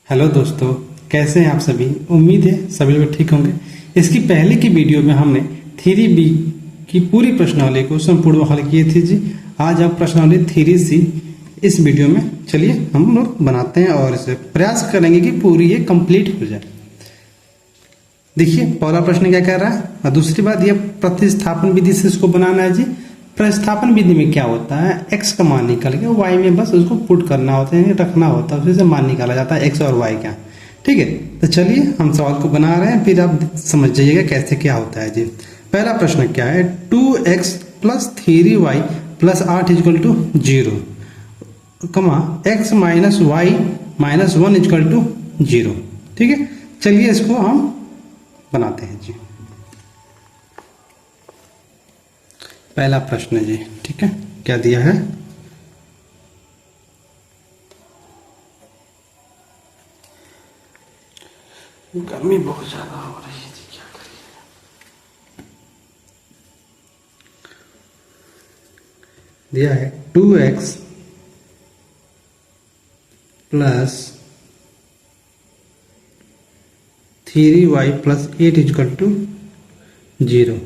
Hello दोस्तों, कैसे हैं आप सभी। उम्मीद है सभी लोग ठीक होंगे। इसकी पहले की वीडियो में हमने थ्री बी की पूरी प्रश्नावली को संपूर्ण हल किए थे जी। आज आप प्रश्नावली थ्री सी इस वीडियो में चलिए हम लोग बनाते हैं और इसे प्रयास करेंगे कि पूरी ये कंप्लीट हो जाए। देखिए पहला प्रश्न क्या कह रहा है और दूसरी बात ये प्रतिस्थापन विधि से इसको बनाना है जी। प्रतिस्थापन विधि में क्या होता है, x का मान निकल के y में बस उसको पुट करना होता है, रखना होता है, उसी से मान निकाला जाता है x और y का। ठीक है, तो चलिए हम सवाल को बना रहे हैं, फिर आप समझ जाइएगा कैसे क्या होता है जी। पहला प्रश्न क्या है, 2x plus 3y plus 8 is equal to 0 comma x minus y minus 1 is equal to 0। ठीक है, चलिए इसको हम बनाते हैं जी। पहला प्रश्न जी, ठीक है, क्या दिया है, गर्मी बहुत ज्यादा हो रही है जी, क्या करिए। दिया है 2x plus 3y plus 8 is equal to 0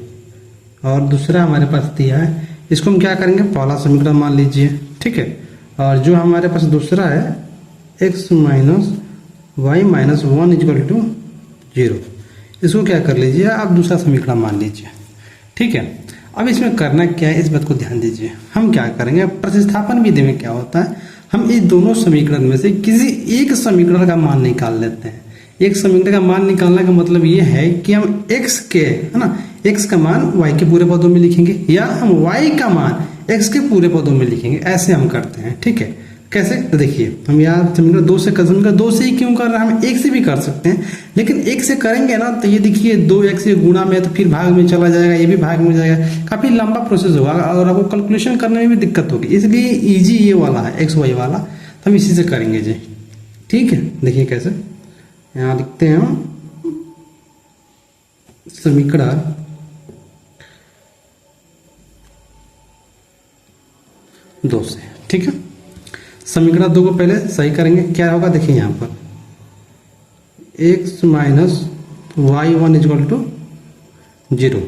और दूसरा हमारे पास दिया है, इसको हम क्या करेंगे, पहला समीकरण मान लीजिए। ठीक है, और जो हमारे पास दूसरा है x minus y minus 1 is equal to 0, इसको क्या कर लीजिए आप दूसरा समीकरण मान लीजिए। ठीक है, अब इसमें करना क्या है, इस बात को ध्यान दीजिए। हम क्या करेंगे, प्रतिस्थापन विधि में क्या होता है, हम इस दोनों समीकरण में से किसी एक समीकरण का मान निकाल लेते हैं। एक समीकरण का मान निकालने का मतलब ये है कि हम x के, है ना, x का मान y के पूरे पदों में लिखेंगे या हम y का मान x के पूरे पदों में लिखेंगे, ऐसे हम करते हैं। ठीक है, कैसे, तो देखिए हम यहाँ समीकरण दो से समीकरण दो से ही क्यों कर रहे हैं, हम एक से भी कर सकते हैं, लेकिन एक से करेंगे ना तो ये देखिए 2x ये गुणा में तो फिर भाग में चला जाएगा, ये भी भाग में जाएगा, काफी लंबा प्रोसेस होगा और आपको कैलकुलेशन करने में भी दिक्कत होगी, इसलिए इजी ये वाला है एक्स वाई वाला, तो हम इसी से करेंगे जी। ठीक है, देखिए कैसे, यहाँ लिखते हैं हम समीकरण दो से। ठीक है, समीकरण दो को पहले सही करेंगे, क्या होगा देखिए यहाँ पर x minus y 1 is equal to 0।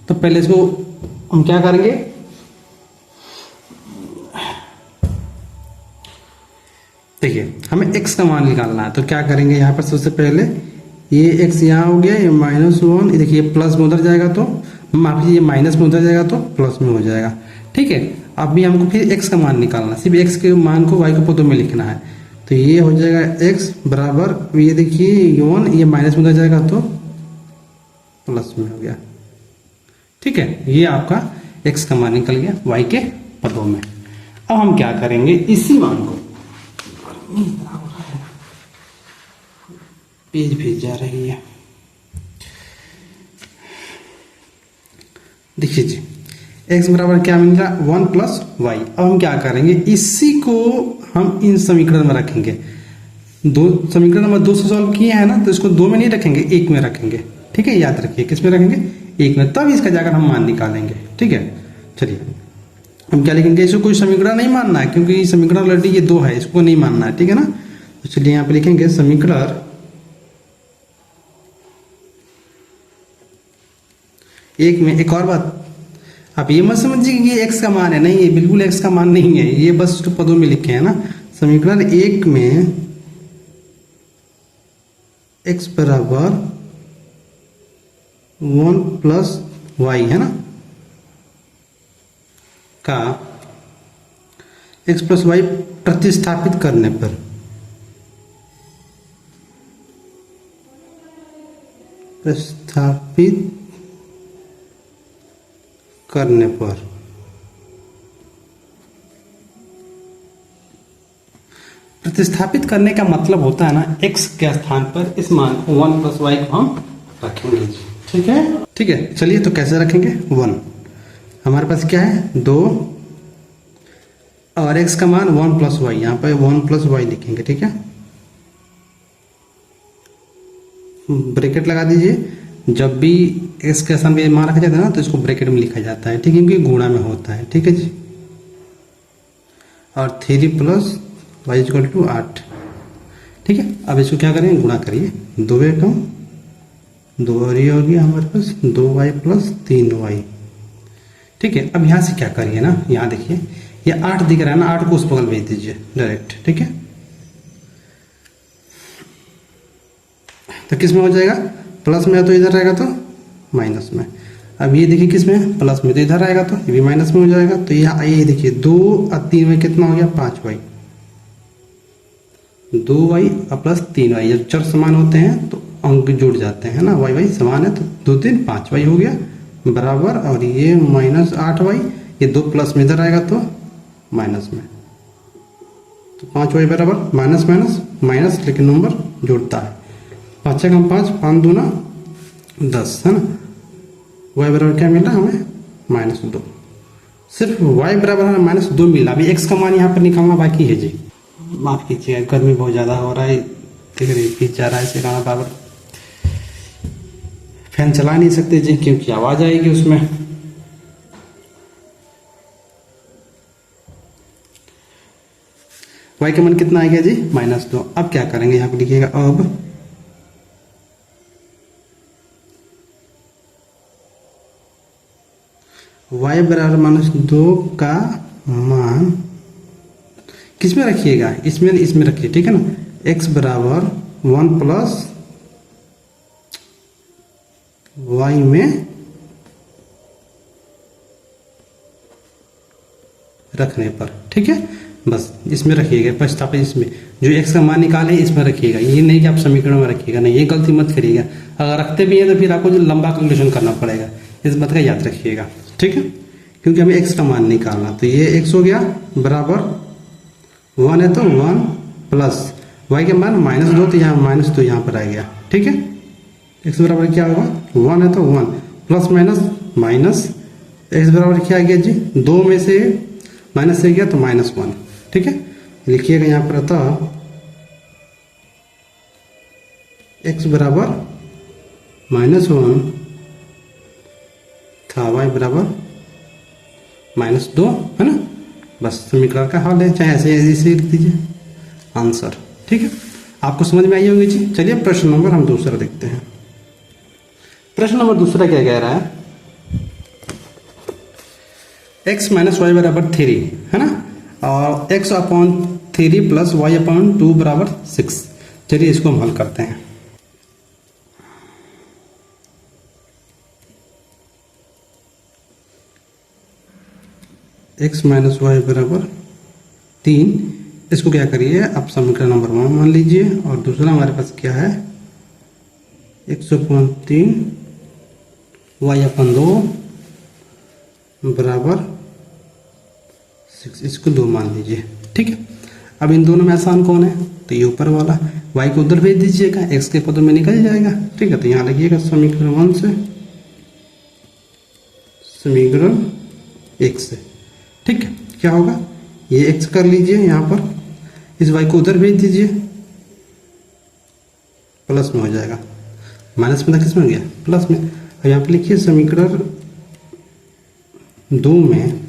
तो पहले इसको हम क्या करेंगे, देखिए हमें x का मान निकालना है, तो क्या करेंगे यहाँ पर सबसे पहले ये x यहाँ हो गया, ये -1, देखिए प्लस में उधर जाएगा तो माफ कीजिए, माइनस में उधर जाएगा तो प्लस में हो जाएगा। ठीक है, अब भी हमको फिर x का मान निकालना, सिर्फ x के मान को y के पदों में लिखना है, तो ये हो जाएगा x बराबर, ये देखिए 1, ये माइनस में उधर जाएगा तो प्लस में हो गया। ठीक है, ये आपका x का मान निकल गया y के पदों में। अब हम क्या करेंगे, इसी मान को, पेज भेज जा रही है, देखिए जी x बराबर क्या मिल रहा है 1 प्लस वाई। अब हम क्या करेंगे, इसी को हम इन समीकरण में रखेंगे, दो समीकरण नंबर 2 से सॉल्व किए हैं ना, तो इसको 2 में नहीं रखेंगे, 1 में रखेंगे। ठीक है, याद रखिए किस में रखेंगे, 1 में, तब इसका जाकर हम मान निकालेंगे। ठीक है, चलिए हम क्या लिखेंगे, इसको कोई समीकरण नहीं मानना है क्योंकि समीकरण ऑलरेडी ये 2 है, इसको नहीं मानना है। ठीक है ना, तो चलिए यहाँ पे लिखेंगे समीकरण एक में। एक और बात, आप ये मत समझिए कि ये x का मान है, नहीं, ये बिल्कुल x का मान नहीं है, ये बस उसके पदों में लिखे हैं ना। समीकरण एक में x बराबर 1 प्लस वाई है ना, का x प्लस वाई प्रतिस्थापित करने पर प्रतिस्थापित करने का मतलब होता है ना, x के स्थान पर इस मान को 1 प्लस वाई को हम रखेंगे। ठीक है, ठीक है, चलिए तो कैसे रखेंगे, 1 हमारे पास क्या है 2 और x का मान 1 प्लस वाई, यहाँ पर 1 प्लस वाई लिखेंगे। ठीक है, ब्रैकेट लगा दीजिए, जब भी x के स्थान पे मान रखा जाता है ना तो इसको ब्रैकेट में लिखा जाता है। ठीक है, क्योंकि गुणा में होता है। ठीक है जी, और 3 प्लस वाई इक्वल टू 8। ठीक है, अब इसको क्या करेंगे, गुणा करिए, 2 एकम 2 और ये हो गया हमारे पास 2y प्लस 3y। ठीक है, अब यहाँ से क्या करिए ना, यहाँ देखिए ये 8 दिख रहा है ना, 8 को उस बगल भेज दीजिए डायरेक्ट। ठीक है, तो किस में हो जाएगा, प्लस में है तो इधर रहेगा तो माइनस में। अब ये देखिए किस में, प्लस में, तो इधर आएगा तो ये भी माइनस में हो जाएगा। तो ये देखिए 2 और 3 में कितना हो गया, 5y, 2y और प्लस 3y। जब चर समान होते हैं तो अंक जुड़ जाते हैं ना, y समान है तो 2 3 5y हो गया बराबर, और ये माइनस 8y, ये 2 प्लस में इधर आएगा तो माइनस में, तो 5y बराबर माइनस माइनस माइनस, लेकिन नंबर जुड़ता है। 5 कम 5, 5 दूना 10 है ना, y बराबर क्या मिला हमें, -2। सिर्फ y बराबर हमें -2 मिला। अभी x का मान यहाँ पर निकालना बाकी है जी, माफ कीजिएगा, गर्मी बहुत ज़्यादा हो रहा है, देख रहे पीछे जा रहा है, इसे कारण बराबर फैन चला नहीं सकते जी, क्योंकि आवाज़ आएगी उसमें। y का मान कितना आ गया जी, -2। अब क्या करेंगे, यहाँ पर लिखिएगा, अब y बराबर -2 का मान किस में रखिएगा, इसमें रखिए। ठीक है ना, x बराबर 1 प्लस y में रखने पर। ठीक है, बस इसमें रखिएगा, प्रतिस्थापित इसमें जो x का मान निकाले इसमें रखिएगा, ये नहीं कि आप समीकरण में रखिएगा, नहीं, ये गलती मत करिएगा। अगर रखते भी हैं तो फिर आपको जो लंबा कैलकुलेशन करना पड़ेगा, इस बात का याद रखिएगा। ठीक है, क्योंकि हमें x का मान निकालना, तो ये x हो गया बराबर 1 है तो 1 प्लस y के मान -2, तो यहाँ -2 यहाँ पर आ गया। ठीक है, x बराबर क्या होगा, 1 है तो 1 प्लस माइनस माइनस, x बराबर क्या आ गया जी, 2 में से माइनस से गया तो -1। ठीक है, लिखिएगा यहाँ पर, अतः x बराबर -1 था, y बराबर -2 है ना, बस समीकरण का हल है, चाहे ऐसे ऐसे लिख दीजिए आंसर। ठीक है, आपको समझ में आई होगी जी। चलिए प्रश्न नंबर हम दूसरा देखते हैं। प्रश्न नंबर दूसरा क्या कह रहा है, x माइनस वाई बराबर 3 है ना, और x upon 3 plus y upon 2 बराबर 6। चलिए इसको हम हल करते हैं। x माइनस वाई बराबर 3, इसको क्या करिए, आप समीकरण नंबर 1 मान लीजिए, और दूसरा हमारे पास क्या है, x अपॉन 3 वाई अपॉन 2 बराबर 6, इसको 2 मान लीजिए। ठीक है, अब इन दोनों में आसान कौन है, तो ये ऊपर वाला, y को उधर भेज दीजिएगा, x के पदों में निकल जाएगा। ठीक है, तो यहाँ लिखिएगा समीकरण 1 से समीकरण 1 से। ठीक है, क्या होगा, ये x कर लीजिए यहाँ पर, इस y को उधर भेज दीजिए, प्लस में हो जाएगा, माइनस में था, किस में हो गया, प्लस में। अब यहाँ पर लिखिए समीकरण 2 में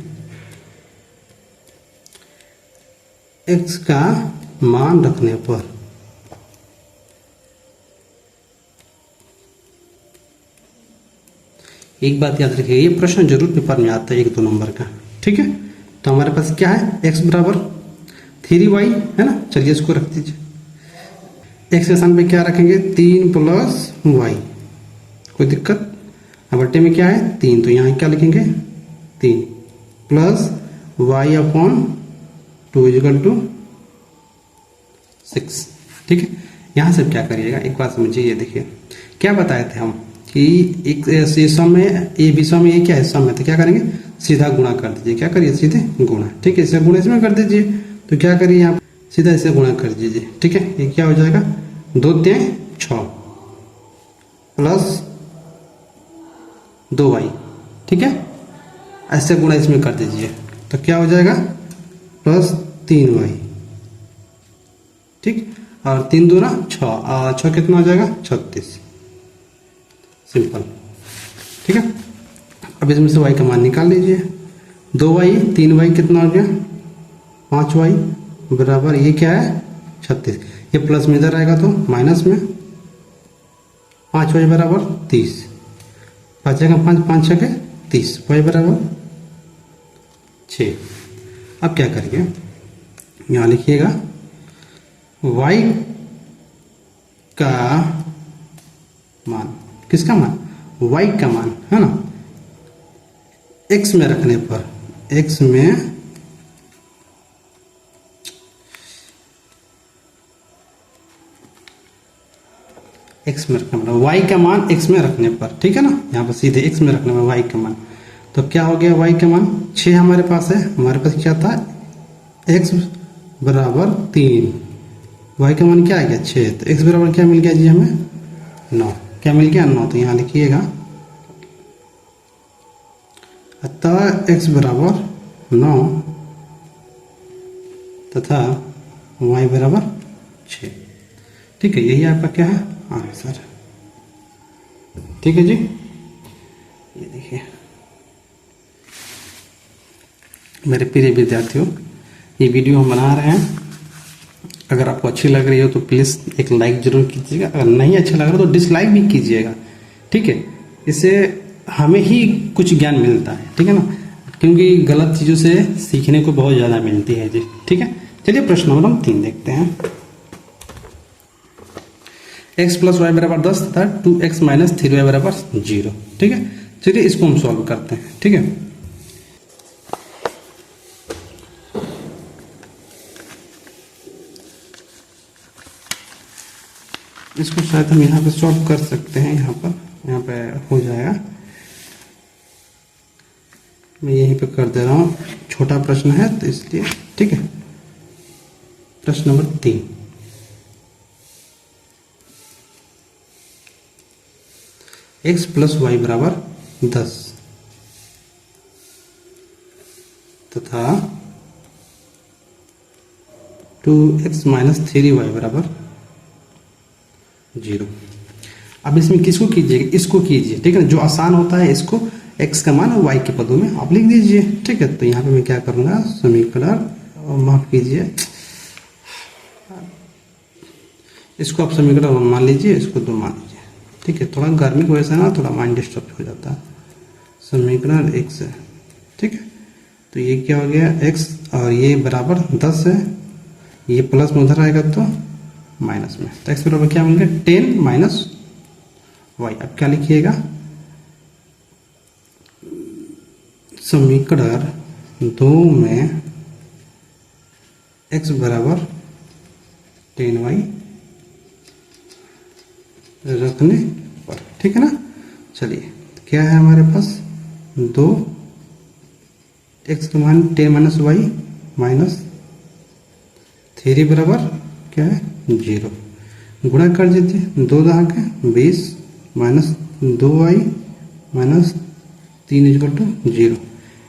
x का मान रखने पर एक बात याद रखिए, ये प्रश्न जरूर पेपर में आता है 1-2 नंबर का। ठीक है, तो हमारे पास क्या है, x बराबर 3y है ना, चलिए इसको रख दीजिए। x के स्थान पे क्या रखेंगे, 3 प्लस y, कोई दिक्कत। अब बट्टे में क्या है 3, तो यहाँ क्या लिखेंगे 3 plus y upon 2 equal to 6। ठीक है, यहाँ से क्या करिएगा, एक बात समझिए, ये देखिए क्या बताए थे हम कि एक सम में, ये भी सम में, ये क्या है सम है, तो क्या करेंगे, सीधा गुणा कर दीजिए। क्या करिए, सीधे गुणा। ठीक है, इसे गुणा इसमें कर दीजिए, तो क्या करिए यहाँ सीधा इसे गुणा कर दीजिए। ठीक है, ये क्या हो जाएगा, 2 3 6 प्लस 2y। ठीक है, ऐसे गुणा इसमें कर दीजिए, तो क्या हो जाएगा, प्लस 3y। ठीक, और 3 दूना 6, और 6 कितना हो जाएगा, 36। सिंपल। ठीक है, अब इसमें से y का मान निकाल लीजिए, 2y 3y कितना हो गया, 5y बराबर, ये क्या है 36। ये प्लस में इधर आएगा तो माइनस में, 5 y बराबर 30, 5 जगह 5, 5 छः 30, y बराबर 6। अब क्या करिए, यहाँ लिखिएगा y का मान, किसका मान, y का मान है ना, x में रखने पर, x में x में रखने पर, y का मान x में रखने पर, ठीक है ना, यहाँ पर सीधे x में रखने पर y का मान, तो क्या हो गया, y का मान 6 हमारे पास है, हमारे पास क्या था, x बराबर 3, y का मान क्या आ गया 6, तो x बराबर क्या मिल गया जी हमें 9, क्या मिल गया 9, तो यहाँ लिखिएगा अतः x बराबर 9 तथा y बराबर 6। ठीक है, यही आपका क्या है आंसर। ठीक है जी, ये देखिए मेरे प्रिय विद्यार्थियों, ये वीडियो हम बना रहे हैं, अगर आपको अच्छी लग रही हो तो प्लीज़ एक लाइक जरूर कीजिएगा, अगर नहीं अच्छा लग रहा तो डिसलाइक भी कीजिएगा। ठीक है, इससे हमें ही कुछ ज्ञान मिलता है, ठीक है ना, क्योंकि गलत चीज़ों से सीखने को बहुत ज़्यादा मिलती है जी। ठीक है, चलिए प्रश्न नंबर हम 3 देखते हैं। x प्लस वाई बराबर 10 तथा 2x माइनस 3y बराबर 0। ठीक है, चलिए इसको हम सॉल्व करते हैं। ठीक है, इसको शायद हम यहाँ पे सॉल्व कर सकते हैं, यहाँ पे हो जाएगा, मैं यहीं पे कर दे रहा हूँ, छोटा प्रश्न है तो इसलिए। ठीक है, प्रश्न नंबर 3, x प्लस वाई बराबर 10 तथा 2x माइनस 3y बराबर 0। अब इसमें किसको कीजिएगा, इसको कीजिए। ठीक है, जो आसान होता है इसको x का मान y के पदों में आप लिख दीजिए। ठीक है, तो यहाँ पे मैं क्या करूँगा, समीकरण, माफ कीजिए, इसको आप समीकरण 1 मान लीजिए, इसको 2 मान लीजिए। ठीक है, थोड़ा गर्मी की वजह से ना थोड़ा माइंड डिस्टर्ब हो जाता है। समीकरण x है। ठीक है, तो ये क्या हो गया x, और ये बराबर 10 है, ये प्लस में उधर आएगा तो माइनस में, तो x बराबर क्या मिलेगा 10 माइनस y। अब क्या लिखिएगा, समीकरण 2 में x बराबर 10y रखने पर। ठीक है ना, चलिए क्या है हमारे पास 2, x का मान 10 माइनस वाई माइनस 3 बराबर क्या है 0, गुणा कर दीजिए, 2 दहा के 20 minus 2y minus 3 equal to 0,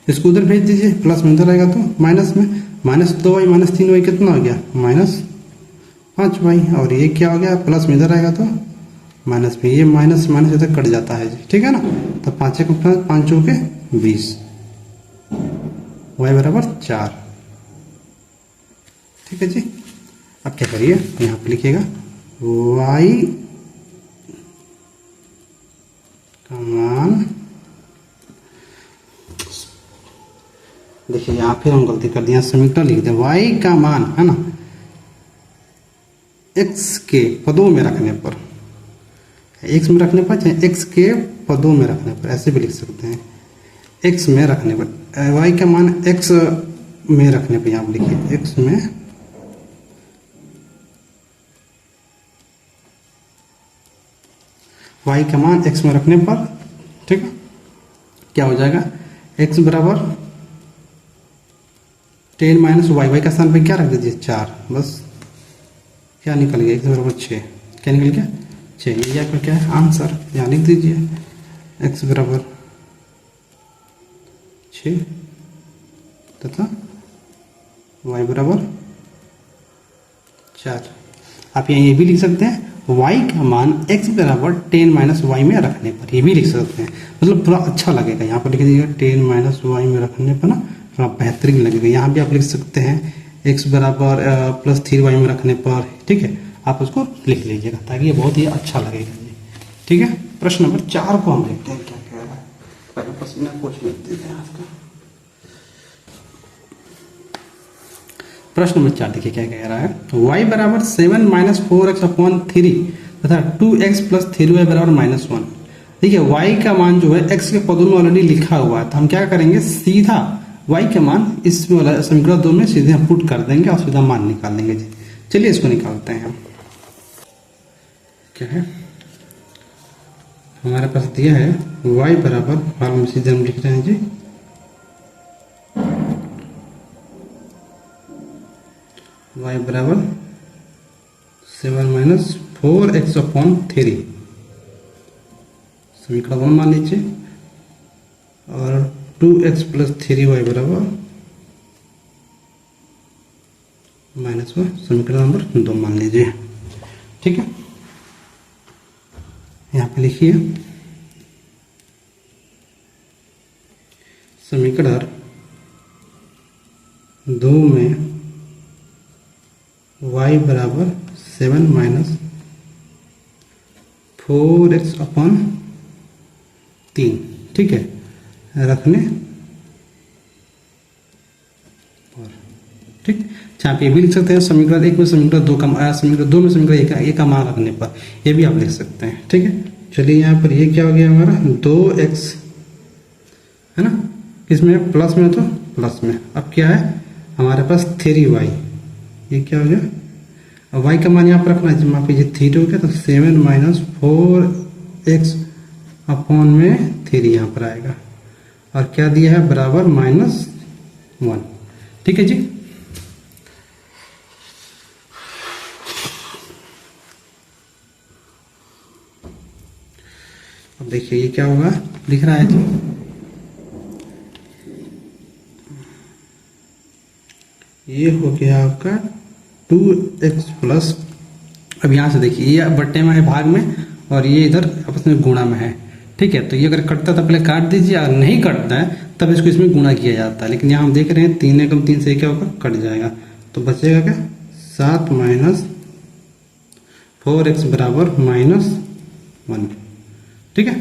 इसको उधर भेज दीजिए, प्लस में उधर आएगा तो माइनस में, माइनस 2y माइनस 3y कितना हो गया माइनस 5y, और ये क्या हो गया प्लस में इधर आएगा तो माइनस में, ये माइनस माइनस इधर कट जाता है जी। ठीक है ना, तो 5 के 5 के 20, y बराबर 4। ठीक है जी, अब क्या करिए, यहाँ पे लिखिएगा y का मान, देखिए यहाँ फिर हम गलती कर दिया, समीकरण लिख दें y का मान है ना x के पदों में रखने पर, x में रखने पर चाहे x के पदों में रखने पर, ऐसे भी लिख सकते हैं, x में रखने पर, y का मान x में रखने पर, यहाँ लिखिए x में y का मान x में रखने पर। ठीक है, क्या हो जाएगा x बराबर 10 माइनस y का स्थान पे क्या रख दीजिए 4, बस क्या निकल गया x बराबर 6, क्या निकल गया 6, ये आपका क्या है आंसर, यहाँ लिख दीजिए x बराबर 6 तथा y बराबर 4। आप यहाँ ये भी लिख सकते हैं y का मान x बराबर 10 माइनस y में रखने पर, ये भी लिख सकते हैं, मतलब थोड़ा अच्छा लगेगा, यहाँ पर लिख दीजिएगा 10 माइनस y में रखने पर ना थोड़ा बेहतरीन लगेगा। यहाँ भी आप लिख सकते हैं x बराबर प्लस 3y में रखने पर। ठीक है, आप उसको लिख लीजिएगा ताकि ये बहुत ही अच्छा लगेगा जी। ठीक है, प्रश्न नंबर 4 को हम देखते हैं क्या कह रहा है। पहले पसीना पोंछ लेते हैं आपका। प्रश्न नंबर 4 देखिए क्या कह रहा है। y बराबर 7 माइनस 4x/3 तथा 2x प्लस 3y बराबर -1। देखिए y का मान जो है x के पदों में ऑलरेडी लिखा हुआ है, तो हम क्या करेंगे, सीधा y का मान इस समीकरण 2 में सीधे हम पुट कर देंगे और सीधा मान निकाल देंगे जी। चलिए इसको निकालते हैं हम। क्या है हमारे पास दिया है y बराबर, फॉर्मूला सीधे हम लिख रहे हैं जी, y बराबर 7 माइनस 4x/3 समीकरण 1 मान लीजिए, और 2x प्लस 3y बराबर -1 समीकरण नंबर 2 मान लीजिए। ठीक है, यहाँ पे लिखिए समीकरण 2 में y बराबर 7 माइनस 4x/3, ठीक है, रखने पर। ठीक, यहाँ पे भी लिख सकते हैं समीकरण 1 में समीकरण 2 का, समीकरण 2 में समीकरण 1 का मान रखने पर, ये भी आप लिख सकते हैं। ठीक है, चलिए यहाँ पर ये क्या हो गया हमारा 2x है ना, किसमें प्लस में, तो प्लस में। अब क्या है हमारे पास 3y, ये क्या हो गया, अब y का मान यहाँ पर रखना है, माफ कीजिए 3 हो गया, तो 7 माइनस 4x/3 यहाँ पर आएगा, और क्या दिया है बराबर -1। ठीक है जी, अब देखिए ये क्या होगा, लिख रहा है जी, ये हो गया आपका 2x प्लस, अब यहाँ से देखिए ये बट्टे में है भाग में, और ये इधर आपस में गुणा में है। ठीक है, तो ये अगर कटता है तो पहले काट दीजिए, और नहीं कटता है तब इसको इसमें गुणा किया जाता है। लेकिन यहाँ हम देख रहे हैं 3 एकम 3 से क्या होगा, कट जाएगा, तो बचेगा क्या 7 माइनस 4x बराबर -1। ठीक है,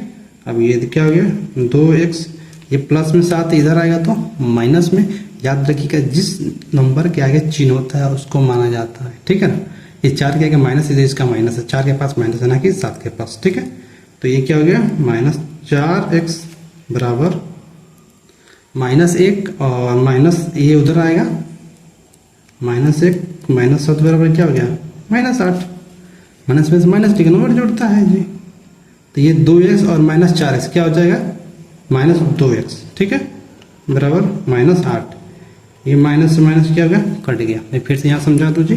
अब ये क्या हो गया 2x, ये प्लस में 7 इधर आएगा तो माइनस में। याद रखिएगा जिस नंबर के आगे चिन्ह होता है उसको माना जाता है। ठीक है ना, ये 4 के आगे माइनस, इधर इसका माइनस है, 4 के पास माइनस है ना कि 7 के पास। ठीक है, तो ये क्या हो गया -4x बराबर -1, और माइनस ये उधर आएगा -1 -7 बराबर क्या हो गया -8। माइनस में से माइनस ठीक है, नंबर जुड़ता है जी, तो ये 2x और -4x क्या हो जाएगा -2x। ठीक है, बराबर -8। ये माइनस से माइनस क्या हो गया, कट गया। मैं फिर से यहाँ समझा दूँ जी,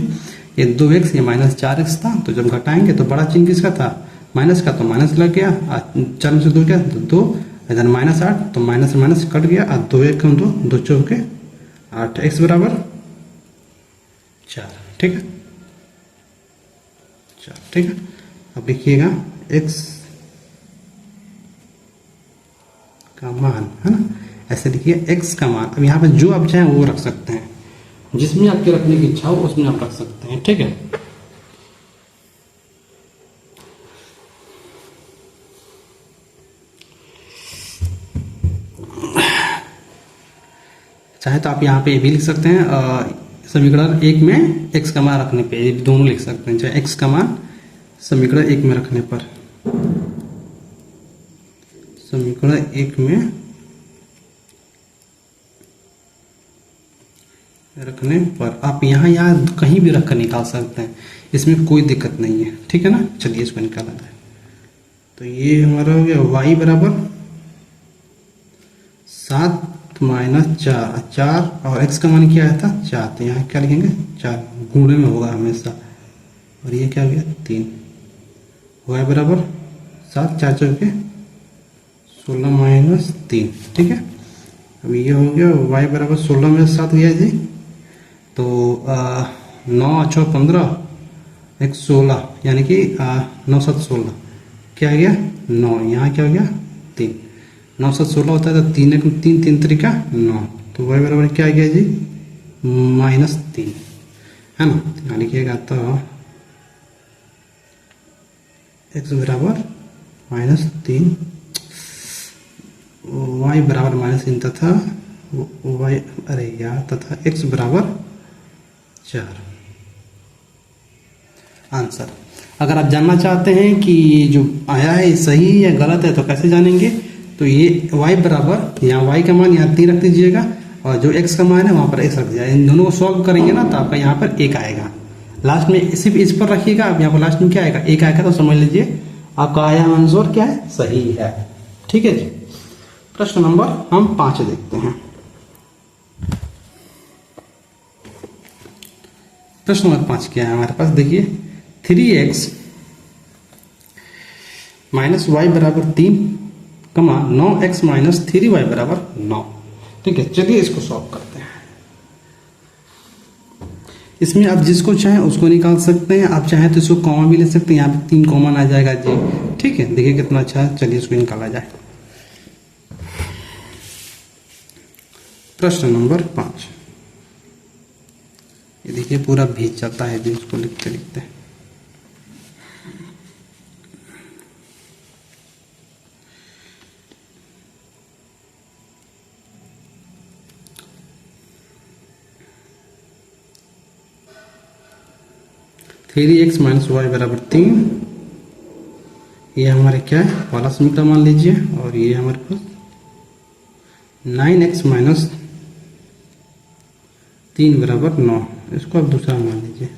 ये 2x ये -4x था, तो जब घटाएंगे तो बड़ा चिन्ह किसका था, माइनस का, तो माइनस लग गया, 4 से 2 क्या, तो 2, इधर -8, तो माइनस से माइनस कट गया, और 2 1 2 2 चौके 8, x बराबर 4। ठीक है, 4। ठीक है, अब लिखिएगा x का मान, है ना, ऐसे लिखिए x का मान। अब यहाँ पे जो आप चाहें वो रख सकते हैं, जिसमें आपके रखने की इच्छा हो उसमें आप रख सकते हैं। ठीक है, चाहे तो आप यहाँ पे ये भी लिख सकते हैं, समीकरण 1 में x का मान रखने पे, ये दोनों लिख सकते हैं, चाहे x का मान समीकरण 1 में रखने पर, समीकरण 1 में रखने पर आप यहाँ कहीं भी रखकर निकाल सकते हैं, इसमें कोई दिक्कत नहीं है। ठीक है ना, चलिए इसको निकाला जाए। तो ये हमारा हो गया y बराबर 7 माइनस 4, और x का मान क्या आया था 4, तो यहाँ क्या लिखेंगे 4, गुणे में होगा हमेशा, और ये क्या हो गया 3। y बराबर 7, 4 चौके 16 माइनस 3। ठीक है, अब ये हो गया y बराबर 16 में 7 गया जी, तो 9 8 15 1 16, यानी कि 9 7 16 क्या आ गया 9, यहाँ क्या हो गया 3, 9 7 16 होता है, तो 3 1 3 3 तरीका 9, तो y बराबर क्या आ गया जी -3, है ना। यहाँ लिखिएगा तो x बराबर -3, y बराबर -3 तथा y अरे यार तथा x बराबर 4। आंसर, अगर आप जानना चाहते हैं कि ये जो आया है सही या गलत है तो कैसे जानेंगे, तो ये y बराबर यहाँ y का मान यहाँ 3 रख दीजिएगा और जो x का मान है वहाँ पर x रख दीजिएगा। इन दोनों को सॉल्व करेंगे ना तो आपका यहाँ पर 1 आएगा। लास्ट में सिर्फ इस पर रखिएगा, अब यहाँ पर लास्ट में क्या आएगा 1 आएगा, तो समझ लीजिए आपका आया आंसर क्या है, सही है। ठीक है जी। प्रश्न नंबर हम 5 देखते हैं। प्रश्न नंबर 5 क्या है हमारे पास, देखिए 3x माइनस वाई बराबर 3, 9x माइनस 3y बराबर 9। ठीक है, चलिए इसको सॉल्व करते हैं। इसमें आप जिसको चाहें उसको निकाल सकते हैं, आप चाहें तो इसको कॉमा भी ले सकते हैं, यहाँ पे 3 कॉमन आ जाएगा जी। ठीक है, देखिए कितना अच्छा है, चलिए इसको निकाला जाए। प्रश्न नंबर 5, ये देखिए पूरा भीज जाता है जी इसको लिखते लिखते। थ्री एक्स माइनस वाई बराबर 3, ये हमारे क्या है पहला समीकरण मान लीजिए, और ये हमारे पास 9x माइनस 3 बराबर 9, इसको आप दूसरा मान लीजिए।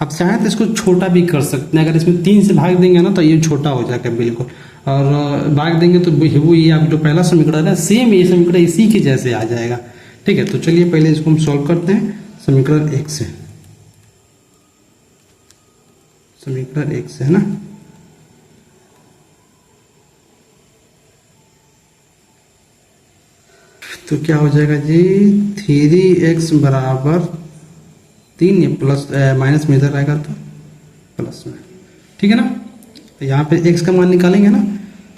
आप चाहें तो इसको छोटा भी कर सकते हैं, अगर इसमें 3 से भाग देंगे ना तो ये छोटा हो जाएगा बिल्कुल, और भाग देंगे तो वो ये आप जो पहला समीकरण है सेम ये समीकरण इसी के जैसे आ जाएगा। ठीक है, तो चलिए पहले इसको हम सॉल्व करते हैं समीकरण 1 से। समीकरण 1 से है ना, तो क्या हो जाएगा जी 3x बराबर 3, ये प्लस माइनस में इधर आएगा तो प्लस में। ठीक है ना, तो यहाँ पे x का मान निकालेंगे ना,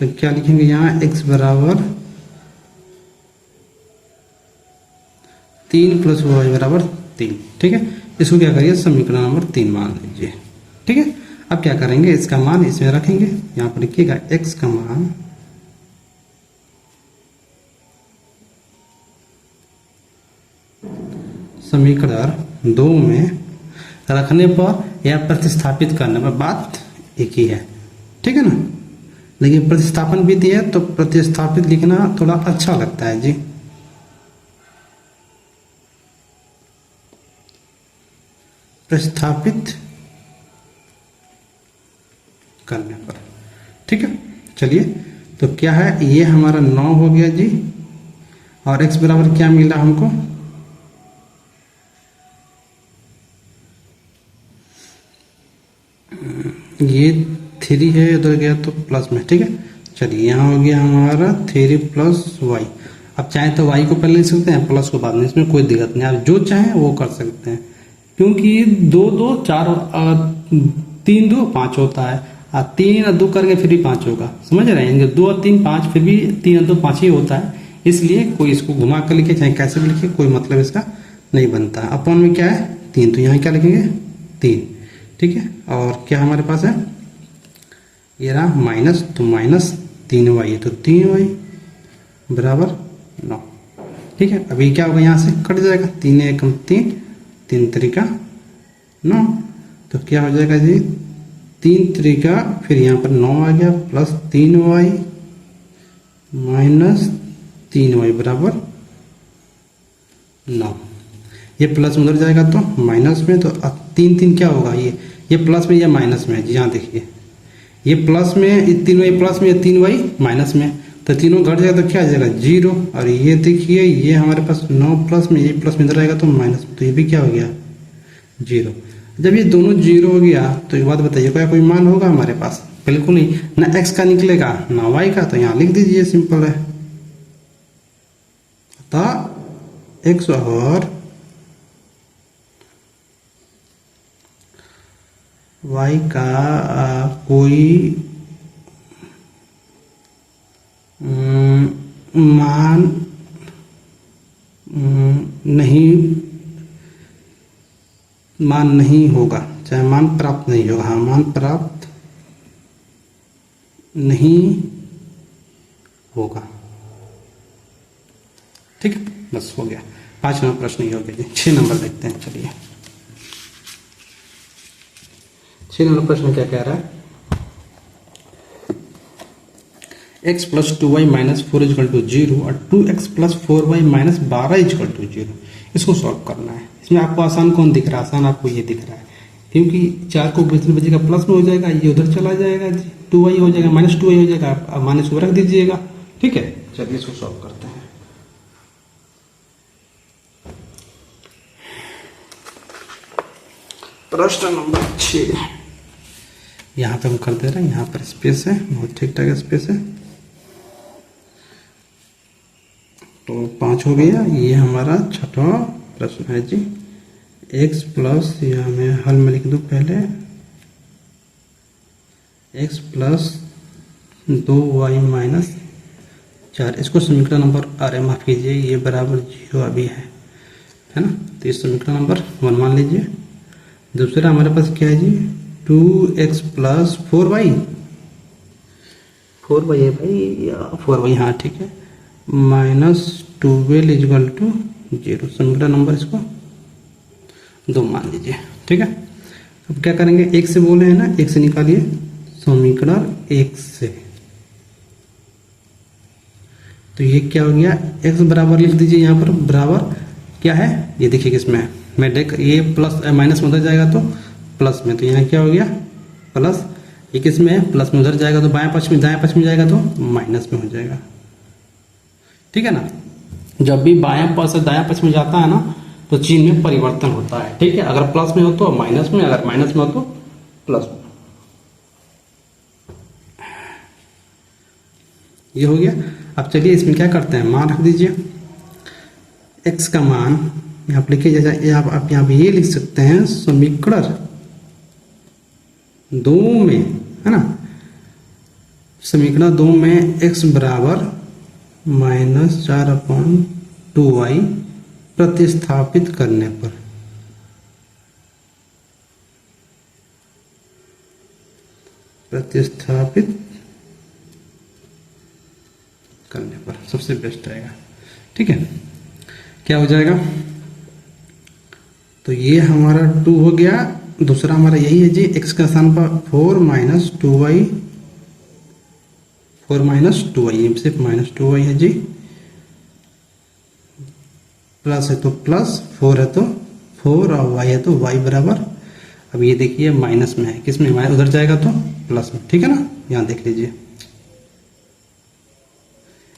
तो क्या लिखेंगे यहाँ x बराबर 3 प्लस y बराबर 3। ठीक है, इसको क्या करिए समीकरण नंबर 3 मान लीजिए। ठीक है, अब क्या करेंगे इसका मान इसमें रखेंगे, यहाँ पर लिखिएगा x का मान समीकरण 2 में रखने पर या प्रतिस्थापित करने पर बात एक ही है। ठीक है ना, लेकिन प्रतिस्थापन भी दिया तो प्रतिस्थापित लिखना थोड़ा अच्छा लगता है जी। प्रतिस्थापित करने पर। ठीक है, चलिए तो क्या है ये हमारा 9 हो गया जी, और x बराबर क्या मिला हमको, ये 3 है, उधर गया तो प्लस में। ठीक है, चलिए यहाँ हो गया हमारा 3 प्लस वाई। अब चाहे तो y को पहले लिख सकते हैं, प्लस को बाद में, इसमें कोई दिक्कत नहीं, आप जो चाहें वो कर सकते हैं, क्योंकि 2 2 4 3 2 5 होता है, 3 और 2 करके फिर भी 5 होगा, समझ रहे हैं, 2 और 3 5, फिर भी 3 और 2 5 ही होता है। इसलिए कोई इसको घुमा कर लिखे चाहे कैसे भी लिखे कोई मतलब इसका नहीं बनता। अपन में क्या है 3, तो यहाँ क्या लिखेंगे 3। ठीक है, और क्या हमारे पास है ये रहा माइनस, तो माइनस 3y, तो 3y बराबर 9। ठीक है, अभी क्या होगा यहाँ से कट जाएगा, 3 एकम 3, 3 त्रिका 9, तो क्या हो जाएगा जी 3 त्रिका, फिर यहाँ पर 9 आ गया, प्लस 3y माइनस 3y बराबर 9। ये प्लस में उधर जाएगा तो माइनस में, तो 3 3 क्या होगा, ये प्लस में या माइनस में है जी। यहाँ देखिए ये प्लस में, 3y प्लस में, 3y माइनस में, तो तीनों घट जाएगा तो क्या आ जाएगा 0, और ये देखिए ये हमारे पास 9 प्लस में, ये प्लस में इधर आएगा तो माइनस में, तो ये भी क्या हो गया 0। जब ये दोनों 0 हो गया तो एक बात बताइए क्या कोई मान होगा हमारे पास, बिल्कुल नहीं, ना x का निकलेगा ना y का, तो यहाँ लिख दीजिए, सिंपल है। अतः x और y का कोई मान नहीं होगा, चाहे मान प्राप्त नहीं होगा, हाँ मान प्राप्त नहीं होगा। ठीक है, बस हो गया। 5 नंबर प्रश्न ये हो गया जी। 6 नंबर देखते हैं, चलिए। 6 नंबर प्रश्न क्या कह रहा है? x plus 2y minus 4 is equal to 0 और 2x plus 4y minus 12 is equal to 0, इसको सॉल्व करना है। इसमें आपको आसान कौन दिख रहा है? आसान आपको ये दिख रहा है, क्योंकि 4 को बीच बचेगा प्लस में हो जाएगा, ये उधर चला जाएगा जी, 2y हो जाएगा, माइनस 2y हो जाएगा, आप माइनस को रख दीजिएगा। ठीक है, चलिए इसको सॉल्व करते हैं। प्रश्न नंबर 6, यहाँ पे हम कर दे रहे हैं, यहाँ पर स्पेस है, बहुत ठीक ठाक स्पेस है, तो 5 हो गया। ये हमारा छठा प्रश्न है जी। x प्लस, यहाँ मैं हल में लिख दूँ पहले, x प्लस 2y माइनस 4, इसको समीकरण नंबर, अरे माफ कीजिए, ये बराबर 0 अभी है ना, तो इस समीकरण नंबर 1 मान लीजिए। दूसरा हमारे पास क्या है जी? 2x प्लस 4y, 4y है भाई, 4y, हाँ ठीक है, माइनस 12 इजकल टू 0, समीकरण नंबर इसको 2 मान लीजिए। ठीक है, अब क्या करेंगे? 1 से बोले हैं ना, 1 से निकालिए, समीकरण 1 से, तो ये क्या हो गया? x बराबर लिख दीजिए यहाँ पर, बराबर क्या है ये देखिए किसमें है, मैं देख, ये प्लस माइनस में उधर जाएगा तो प्लस में, तो यहाँ क्या हो गया? प्लस, ये किस में है? प्लस में, उधर जाएगा तो बाएं पक्ष में, दाएं पक्ष में जाएगा तो माइनस में हो जाएगा। ठीक है ना, जब भी बाएं पक्ष से दाएं पक्ष में जाता है ना, तो चिन्ह में परिवर्तन होता है। ठीक है, अगर प्लस में हो तो माइनस में, अगर माइनस में हो तो प्लस में। ये हो गया। अब चलिए इसमें क्या करते हैं, मान रख दीजिए, x का मान यहाँ पर लिखिए, जैसे आप यहाँ पे ये लिख सकते हैं, समीकरण 2 में, है ना, समीकरण 2 में x बराबर -4/2y प्रतिस्थापित करने पर, सबसे बेस्ट रहेगा। ठीक है, क्या हो जाएगा? तो ये हमारा 2 हो गया। दूसरा हमारा यही है जी, x का स्थान पर 4 माइनस 2y, 4 माइनस 2y, सिर्फ माइनस 2y है जी, प्लस है तो प्लस, 4 है तो 4 और y है तो y बराबर, अब ये देखिए माइनस में है, किस में? उधर जाएगा तो प्लस में। ठीक है ना, यहाँ देख लीजिए,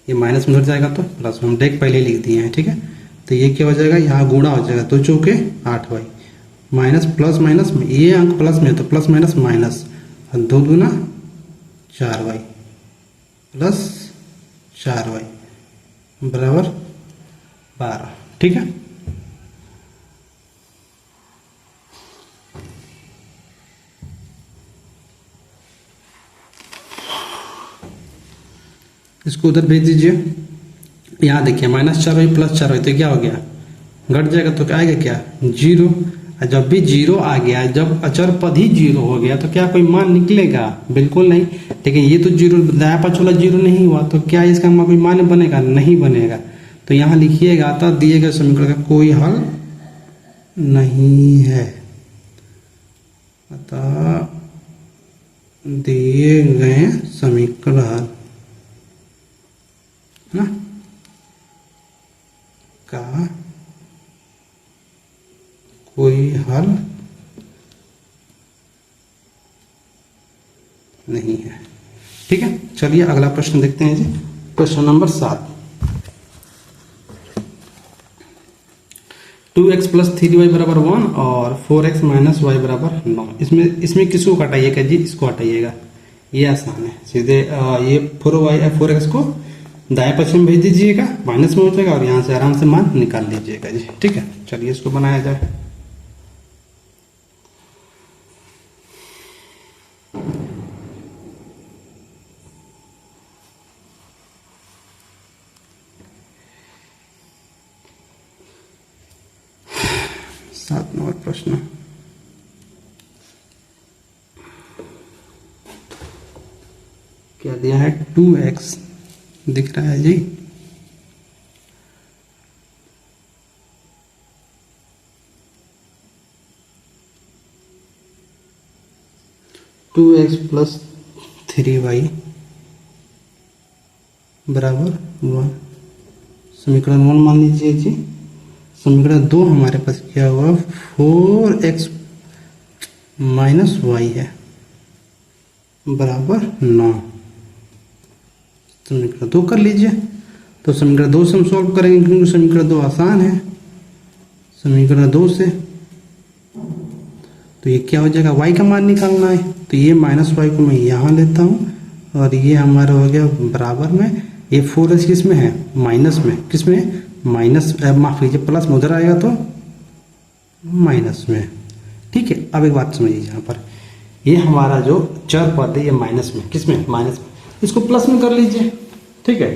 ये माइनस में उधर जाएगा तो प्लस में, हम डेक पहले लिख दिए हैं। ठीक है, तो ये क्या हो जाएगा? यहाँ गुणा हो जाएगा, तो चौके 8y, माइनस प्लस माइनस में, ये अंक प्लस में है तो प्लस माइनस माइनस, और 2 दूना 4y प्लस 4y बराबर 12। ठीक है, इसको उधर भेज दीजिए। यहाँ देखिए -4y प्लस 4y, तो क्या हो गया? घट जाएगा, तो क्या आएगा? क्या? 0। और जब भी 0 आ गया, जब अचर पद ही 0 हो गया, तो क्या कोई मान निकलेगा? बिल्कुल नहीं। लेकिन ये तो 0, दाया पक्ष वाला 0 नहीं हुआ, तो क्या इसका कोई मान बनेगा? नहीं बनेगा। तो यहाँ लिखिएगा, अतः दिए गए समीकरण का कोई हल नहीं है, अतः दिए गए समीकरण ना का कोई हल नहीं है। ठीक है, चलिए अगला प्रश्न देखते हैं जी। प्रश्न नंबर 7, 2x प्लस 3y बराबर 1 और 4x माइनस y बराबर 9, इसमें किसको हटाइएगा जी? इसको हटाइएगा, ये आसान है। सीधे ये 4x को दाएं पक्ष में भेज दीजिएगा, माइनस में हो जाएगा, और यहाँ से आराम से मान निकाल लीजिएगा जी। ठीक है, चलिए इसको बनाया जाए। सात नंबर प्रश्न, क्या दिया है 2x दिख रहा है जी। टू एक्स प्लस 3y बराबर 1। समीकरण 1 मान लीजिए जी। समीकरण 2 हमारे पास क्या हुआ 4x माइनस वाई है बराबर 9। समीकरण 2 कर लीजिए। तो समीकरण 2 से हम सॉल्व करेंगे क्योंकि समीकरण 2 आसान है। समीकरण 2 से तो ये क्या हो जाएगा y का मान निकालना है, तो ये माइनस वाई को मैं यहाँ लेता हूँ और ये हमारा हो गया बराबर में। ये 4x किस में है माइनस में, किस में माइनस, माफ कीजिए प्लस में, उधर आएगा तो माइनस में। ठीक है, अब एक बात समझिए, यहाँ पर ये हमारा जो चर पद है ये माइनस में, किस में माइनस में, इसको प्लस में कर लीजिए। ठीक है,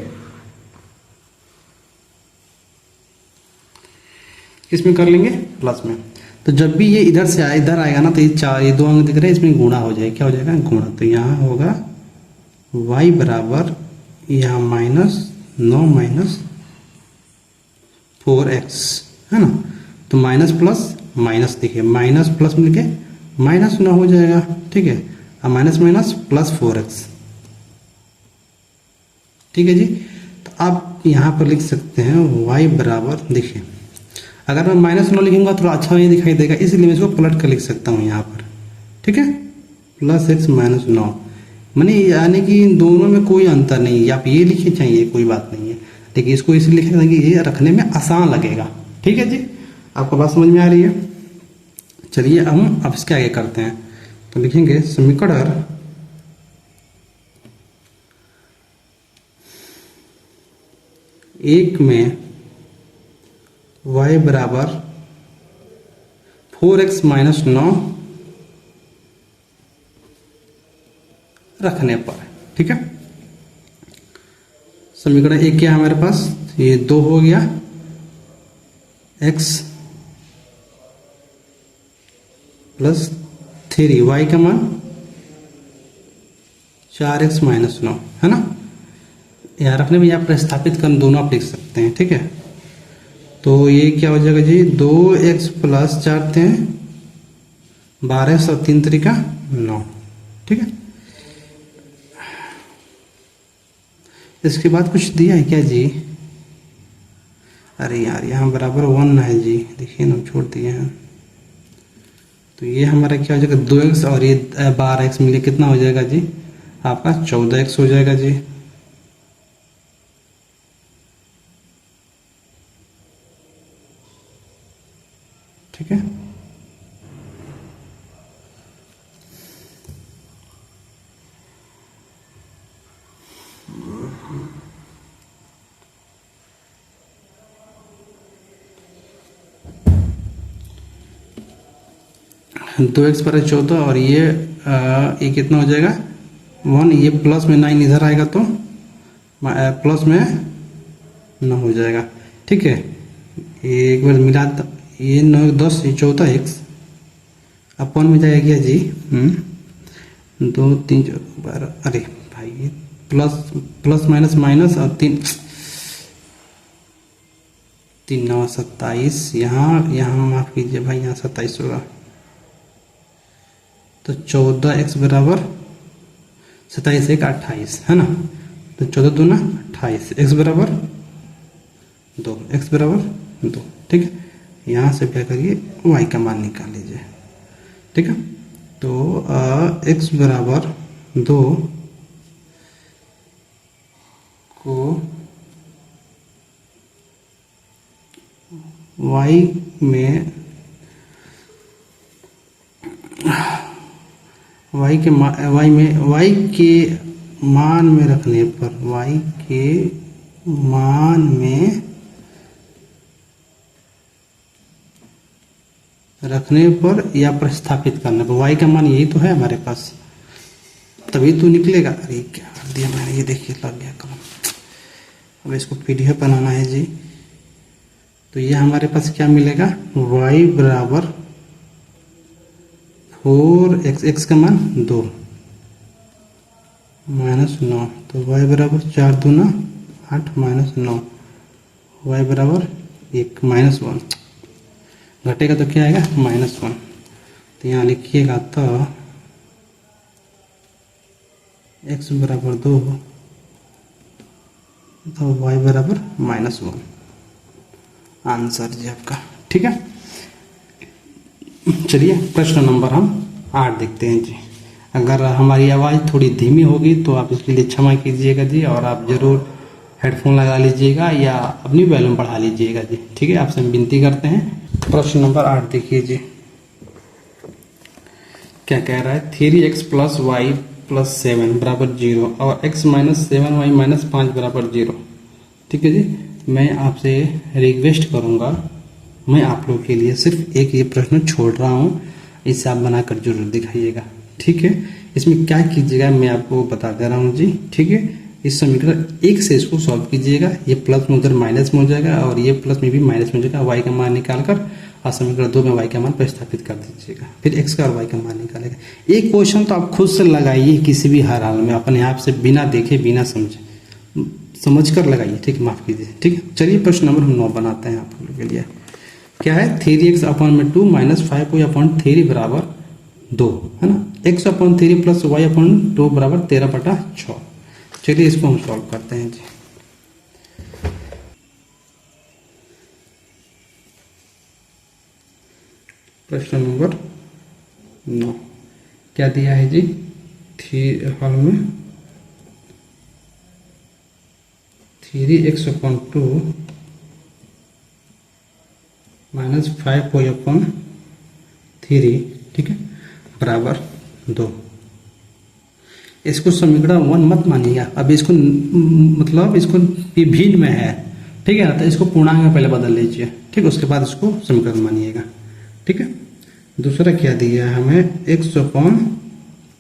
किस में कर लेंगे प्लस में। तो जब भी ये इधर से आए इधर आएगा ना तो ये चार, ये 2 अंक दिख रहे हैं, इसमें गुणा हो जाएगा। क्या हो जाएगा गुणा। तो यहाँ होगा y बराबर यहाँ -9 माइनस 4x है ना। तो माइनस प्लस माइनस, देखिए माइनस प्लस मिलके -9 हो जाएगा। ठीक है, अब माइनस माइनस प्लस 4x। ठीक है जी। तो आप यहाँ पर लिख सकते हैं y बराबर, देखिए अगर मैं -9 लिखूंगा थोड़ा अच्छा नहीं दिखाई देगा, इसलिए मैं इसको पलट कर लिख सकता हूँ यहाँ पर। ठीक है, प्लस x माइनस 9, मैंने यानी कि इन दोनों में कोई अंतर नहीं है। आप ये लिखे चाहिए कोई बात नहीं है, लेकिन इसको इसलिए लिखे कि ये रखने में आसान लगेगा। ठीक है जी, आपको बात समझ में आ रही है। चलिए हम अब इसके आगे करते हैं। तो लिखेंगे समीकरण 1 में y बराबर 4x माइनस 9 रखने पर। ठीक है, समीकरण 1 क्या है हमारे पास, ये 2 हो गया, x प्लस 3 y का मान 4x माइनस 9 है ना। यहाँ रखने में यहाँ प्रतिस्थापित कर दोनों आप लिख सकते हैं। ठीक है, तो ये क्या हो जाएगा जी 2x प्लस 4 थे 12 और 3 तरीका 9। ठीक है, इसके बाद कुछ दिया है क्या जी, अरे यार यहाँ बराबर 1 है जी, देखिए ना छोड़ दिए हैं। तो ये हमारा क्या हो जाएगा 2x और ये 12x मिले कितना हो जाएगा जी आपका 14x हो जाएगा जी। ठीक है, दो एक्स पर 14 और ये कितना हो जाएगा 1, ये प्लस में 9 इधर आएगा तो प्लस में 9 हो जाएगा। ठीक है, ये एक बार मिला ये 9 10 ये 14 एक्स अपन में जाएगा क्या जी 2 3 12, अरे भाई ये प्लस माइनस माइनस और 3 9 27, यहाँ माफ कीजिए भाई यहाँ 27 होगा। तो 14x बराबर 27 1 28 है ना। तो 14 दूना 28, x बराबर 2, x बराबर 2। ठीक है, यहाँ से क्या करिए y का मान निकाल लीजिए। ठीक है, तो x बराबर 2 को y में y के मान में रखने पर, y के मान में रखने पर या प्रतिस्थापित करने पर, y का मान यही तो है हमारे पास, तभी तो निकलेगा। अरे क्या कर दिया मैंने, ये देखिए लग गया कलम। अब इसको पीडीएफ बनाना है जी। तो ये हमारे पास क्या मिलेगा y बराबर 4x, x का मान 2 -9, तो y बराबर 4 दूना 8 -9, y बराबर 1 -1, घटेगा तो क्या आएगा -1। तो यहाँ लिखिएगा तो x बराबर 2 तो y बराबर -1 आंसर जी आपका। ठीक है, चलिए प्रश्न नंबर हम 8 देखते हैं जी। अगर हमारी आवाज़ थोड़ी धीमी होगी तो आप इसके लिए क्षमा कीजिएगा जी, और आप ज़रूर हेडफोन लगा लीजिएगा या अपनी वॉल्यूम बढ़ा लीजिएगा जी। ठीक है, आपसे हम विनती करते हैं। प्रश्न नंबर 8 देखिए जी, क्या कह रहा है, 3x प्लस वाई प्लस 7 बराबर 0 और x माइनस 7y माइनस 5 बराबर 0। ठीक है जी, मैं आपसे रिक्वेस्ट करूंगा, मैं आप लोगों के लिए सिर्फ एक ये प्रश्न छोड़ रहा हूँ, इसे आप बनाकर जरूर दिखाइएगा। ठीक है, इसमें क्या कीजिएगा मैं आपको बता दे रहा हूँ जी। ठीक है, इस समीकरण 1 से इसको सॉल्व कीजिएगा, ये प्लस में उधर माइनस में हो जाएगा और ये प्लस में भी माइनस में हो जाएगा। y का मान निकाल कर और समीकरण 2 में y का मान प्रतिस्थापित कर दीजिएगा, फिर x का और y का मान निकालेगा। एक क्वेश्चन तो आप खुद से लगाइए किसी भी हर हाल में, अपने आप से बिना देखे बिना समझ कर लगाइए। ठीक है, माफ कीजिए। ठीक है, चलिए प्रश्न नंबर 9 बनाते हैं आप लोगों के लिए। क्या है, 3x अपॉन में 2 माइनस 5y अपॉन 3 बराबर 2, है ना। x upon 3 plus y upon 2 बराबर 13/6। चलिए इसको हम सॉल्व करते हैं जी। प्रश्न नंबर 9 क्या दिया है जी, हॉल में 3x upon 2 minus 5y upon 3, ठीक है, बराबर 2। इसको समीकरण 1 मत मानिएगा, अब इसको मतलब इसको भिन्न में है, ठीक है ना, तो इसको पूर्णांक में पहले बदल लीजिए। ठीक है, उसके बाद इसको समीकरण मानिएगा। ठीक है, दूसरा क्या दिया है हमें, x upon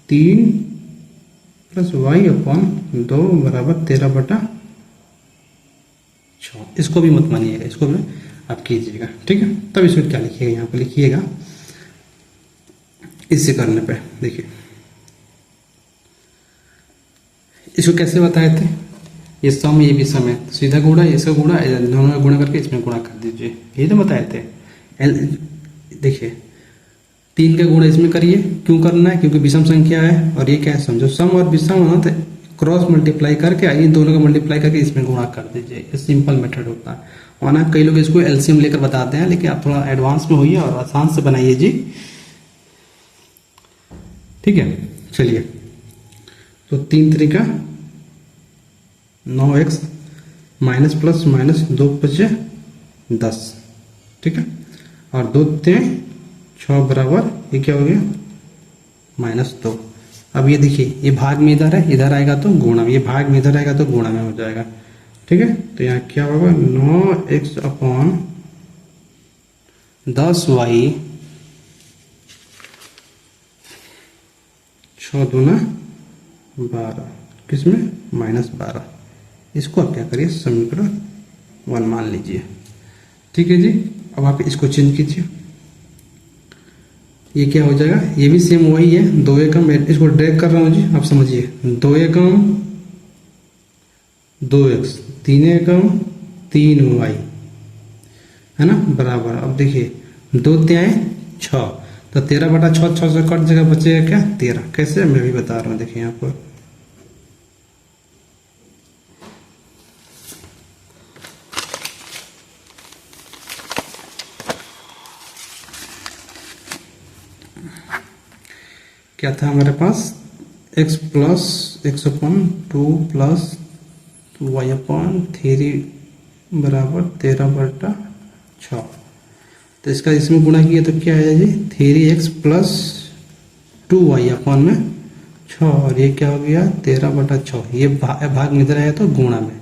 3 plus y upon 2 बराबर 13/6। इसको भी मत मानिएगा, इसको भी आप कीजिएगा। ठीक है, तब इसमें क्या लिखिएगा, यहाँ पर लिखिएगा इससे करने पे। देखिए इसको कैसे बताए थे, ये सम ये भी सम है, तो सीधा गुणा इसका गुणा, दोनों का गुणा करके इसमें गुणा कर दीजिए, यही तो बताए थे। देखिए 3 का गुणा इसमें करिए, क्यों करना है, क्योंकि विषम संख्या है और ये क्या है, समझो सम और विषम हो तो क्रॉस मल्टीप्लाई करके इन दोनों का मल्टीप्लाई करके इसमें गुणा कर दीजिए, ये सिंपल मेथड होता है। और ना कई लोग इसको एलसीएम लेकर बताते हैं, लेकिन आप थोड़ा एडवांस में होइए और आसान से बनाइए जी। ठीक है, चलिए तो 3 तरीका 9x माइनस प्लस माइनस 2 × 5 = 10। ठीक है, और 2 × 6 बराबर ये क्या हो गया -2। अब ये देखिए, ये भाग में इधर है, इधर आएगा तो गुणा, ये भाग में इधर आएगा तो गुणा में हो जाएगा। ठीक है, तो यहाँ क्या होगा 9x अपॉन 10y 6 दूना 12, किसमें -12। इसको आप क्या करिए, समीकरण 1 मान लीजिए। ठीक है जी, अब आप इसको चेंज कीजिए, ये क्या हो जाएगा, ये भी सेम वही है, 2 एकम, इसको ड्रैग कर रहा हूँ जी, आप समझिए, 2 एकम 2x, 3 एकम 3y, है ना, बराबर। अब देखिए 2 × 6, तो 13/6, 6 से कट जगह बचेगा क्या 13। कैसे, मैं भी बता रहा हूँ, देखिए यहाँ पर क्या था हमारे पास, x plus x upon 2 plus y upon 3 बराबर 13/6। तो इसका इसमें गुणा किया तो क्या है जी, 3x प्लस 2y अपॉन में 6, और ये क्या हो गया 13/6। ये भाग में इधर आया तो गुणा में,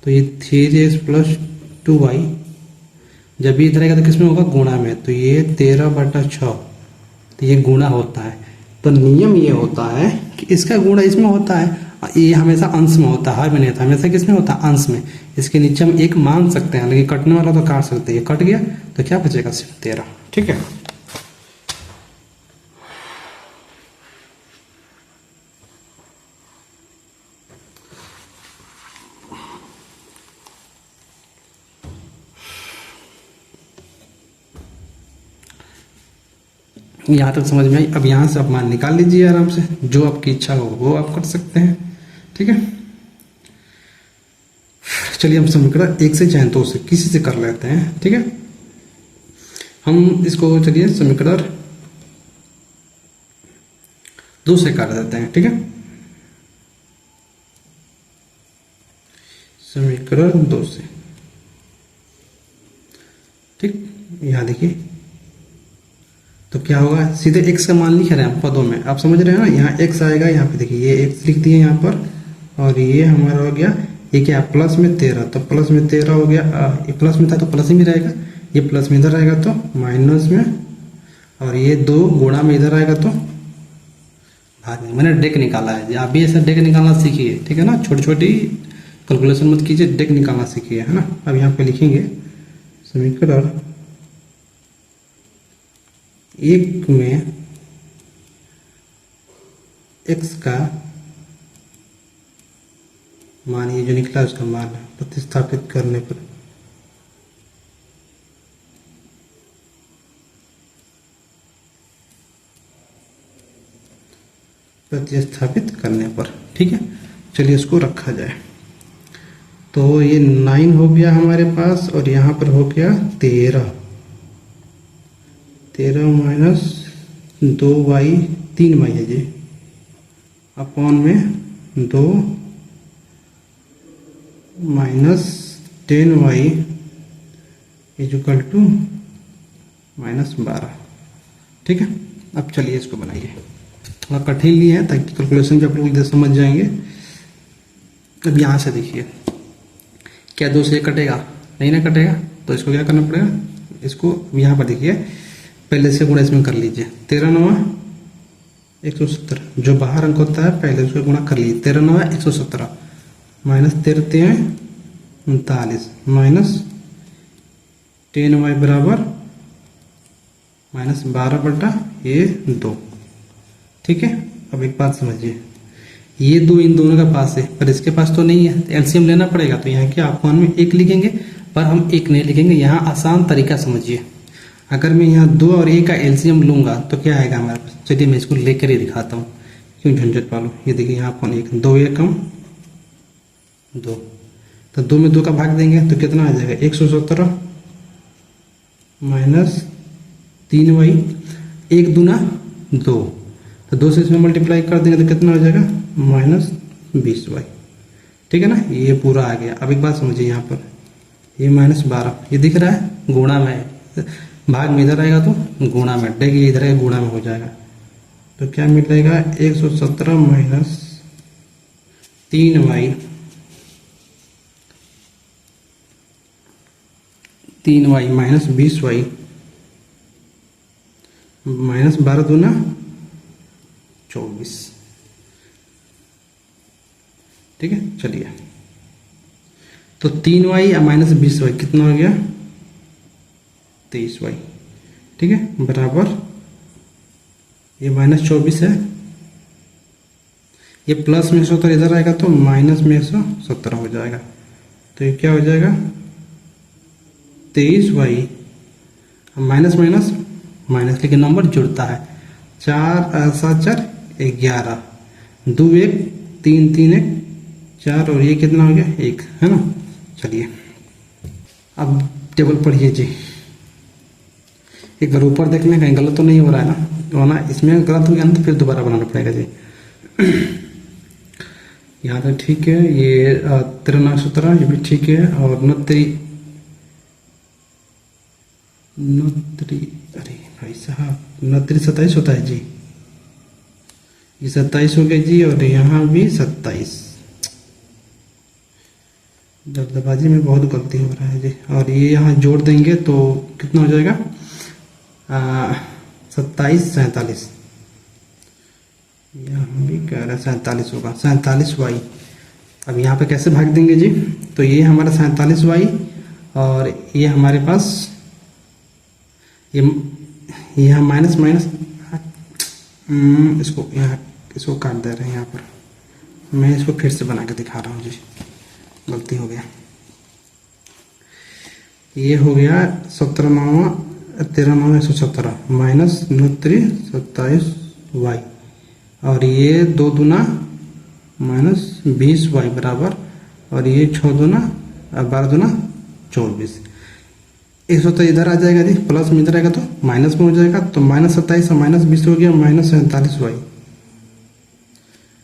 तो ये 3x प्लस 2y जब भी इधर आएगा तो किसमें होगा, गुणा में, तो ये 13/6, तो ये गुणा होता है। तो नियम ये होता है कि इसका गुणा इसमें होता है, ये हमेशा अंश में होता है, हर में नहीं होता, हमेशा किसमें होता है, अंश में। इसके नीचे हम 1 मान सकते हैं, लेकिन कटने वाला तो काट सकते हैं, ये कट गया तो क्या बचेगा, सिर्फ 13। ठीक है, यहाँ तक समझ में आई। अब यहाँ से आप मान निकाल लीजिए आराम से, जो आपकी इच्छा हो वो आप कर सकते हैं। ठीक है, चलिए हम समीकरण 1 से चाहे 2 से किसी से कर लेते हैं। ठीक है, हम इसको चलिए समीकरण 2 से कर देते हैं। ठीक है, समीकरण 2 से। ठीक, यहाँ देखिए तो क्या होगा, सीधे x का मान लिख रहे हैं हम पदों में, आप समझ रहे हैं ना। यहाँ x आएगा, यहाँ पे देखिए ये x लिख दिए यहाँ पर, और ये हमारा हो गया, ये क्या प्लस में 13, तो प्लस में 13 हो गया। ये प्लस में था तो प्लस ही में रहेगा, ये प्लस में इधर आएगा तो माइनस में, और ये 2 गुणा में इधर आएगा तो भाग में। मैंने डेक निकाला है, आप भी ऐसा डेक निकालना सीखिए। ठीक है ना, छोटी छोटी कैलकुलेशन मत कीजिए, डेक निकालना सीखिए, है ना। अब यहाँ पे लिखेंगे समीकरण 1 में x का मान, ये जो निकला उसका मान प्रतिस्थापित करने पर ठीक है, चलिए इसको रखा जाए। तो ये 9 हो गया हमारे पास, और यहाँ पर हो गया 13 माइनस 2y 3y है जी, अपॉन में 2 minus 10y equal to minus 12। ठीक है, अब चलिए इसको बनाइए, थोड़ा कठिन नहीं है ताकि कैलकुलेशन भी आप लोग इधर समझ जाएंगे। अब यहाँ से देखिए, क्या 2 से कटेगा? नहीं ना कटेगा, तो इसको क्या करना पड़ेगा, इसको यहाँ पर देखिए पहले से गुणा इसमें कर लीजिए। 13 9 170, जो बाहर अंक होता है पहले उसको गुणा कर लीजिए। 13 9 117 माइनस 13 3 39 माइनस 10y बराबर माइनस 12 बटा ये 2। ठीक है, अब एक बात समझिए, ये 2 इन दोनों के पास है पर इसके पास तो नहीं है, तो एलसीएम लेना पड़ेगा। तो यहाँ क्या अपॉन में 1 लिखेंगे, पर हम 1 नहीं लिखेंगे। यहाँ आसान तरीका समझिए, अगर मैं यहाँ 2 और 1 का एलसीएम लूंगा तो क्या आएगा हमारे पास। चलिए मैं इसको लेकर ही दिखाता हूँ, क्यों झंझट पालो। ये देखिए यहाँ अपॉन 1, 2 1 2, तो 2 में 2 का भाग देंगे तो कितना आ जाएगा 117 माइनस 3y 1 दूना 2, तो 2 से इसमें मल्टीप्लाई कर देंगे तो कितना हो जाएगा माइनस 20y। ठीक है ना, ये पूरा आ गया। अब एक बात समझिए, यहाँ पर ये माइनस 12 ये दिख रहा है गुणा में है, भाग में इधर आएगा तो गुणा में, डेग ये इधर है गुणा में हो जाएगा। तो क्या मिलेगा 117 minus 3y minus 20y minus 12 दूना 24। ठीक है, चलिए तो 3y माइनस 20y कितना हो गया 23y। ठीक है, बराबर ये माइनस 24 है, ये प्लस में 170 इधर आएगा तो माइनस में 170 हो जाएगा। तो ये क्या हो जाएगा 23y माइनस माइनस माइनस, लेकिन नंबर जुड़ता है। 4 7 4 11, 2 1 3 3 1 4, और ये कितना हो गया 1, है ना। चलिए अब टेबल पढ़िए जी, एक बार ऊपर देख लें कहीं गलत तो नहीं हो रहा है ना, वरना इसमें गलत हो गया ना तो फिर दोबारा बनाना पड़ेगा जी। यहाँ तक ठीक है, ये 13 17 ये भी ठीक है, और 29 अरे भाई साहब 29 27 होता है जी, ये 27 हो गया जी, और यहाँ भी 27। जल्दबाजी में बहुत गलती हो रहा है जी। और ये यहाँ जोड़ देंगे तो कितना हो जाएगा 27 47, यहाँ भी कह रहा है 47 होगा 47y। अब यहाँ पे कैसे भाग देंगे जी, तो ये हमारा 47y, और ये हमारे पास ये यहाँ माइनस माइनस, इसको यहाँ इसको काट दे रहे हैं। यहाँ पर मैं इसको फिर से बना के दिखा रहा हूँ जी, गलती हो गया। ये हो गया 17 9 13 9 117 माइनस 27 वाई, और ये 2 दूना माइनस 20 वाई बराबर, और ये 6 दूना 12 दूना 24। 117 इधर आ जाएगा जी, प्लस में इधर आएगा तो माइनस में हो जाएगा, तो माइनस 27 और माइनस 20 हो गया माइनस 47 वाई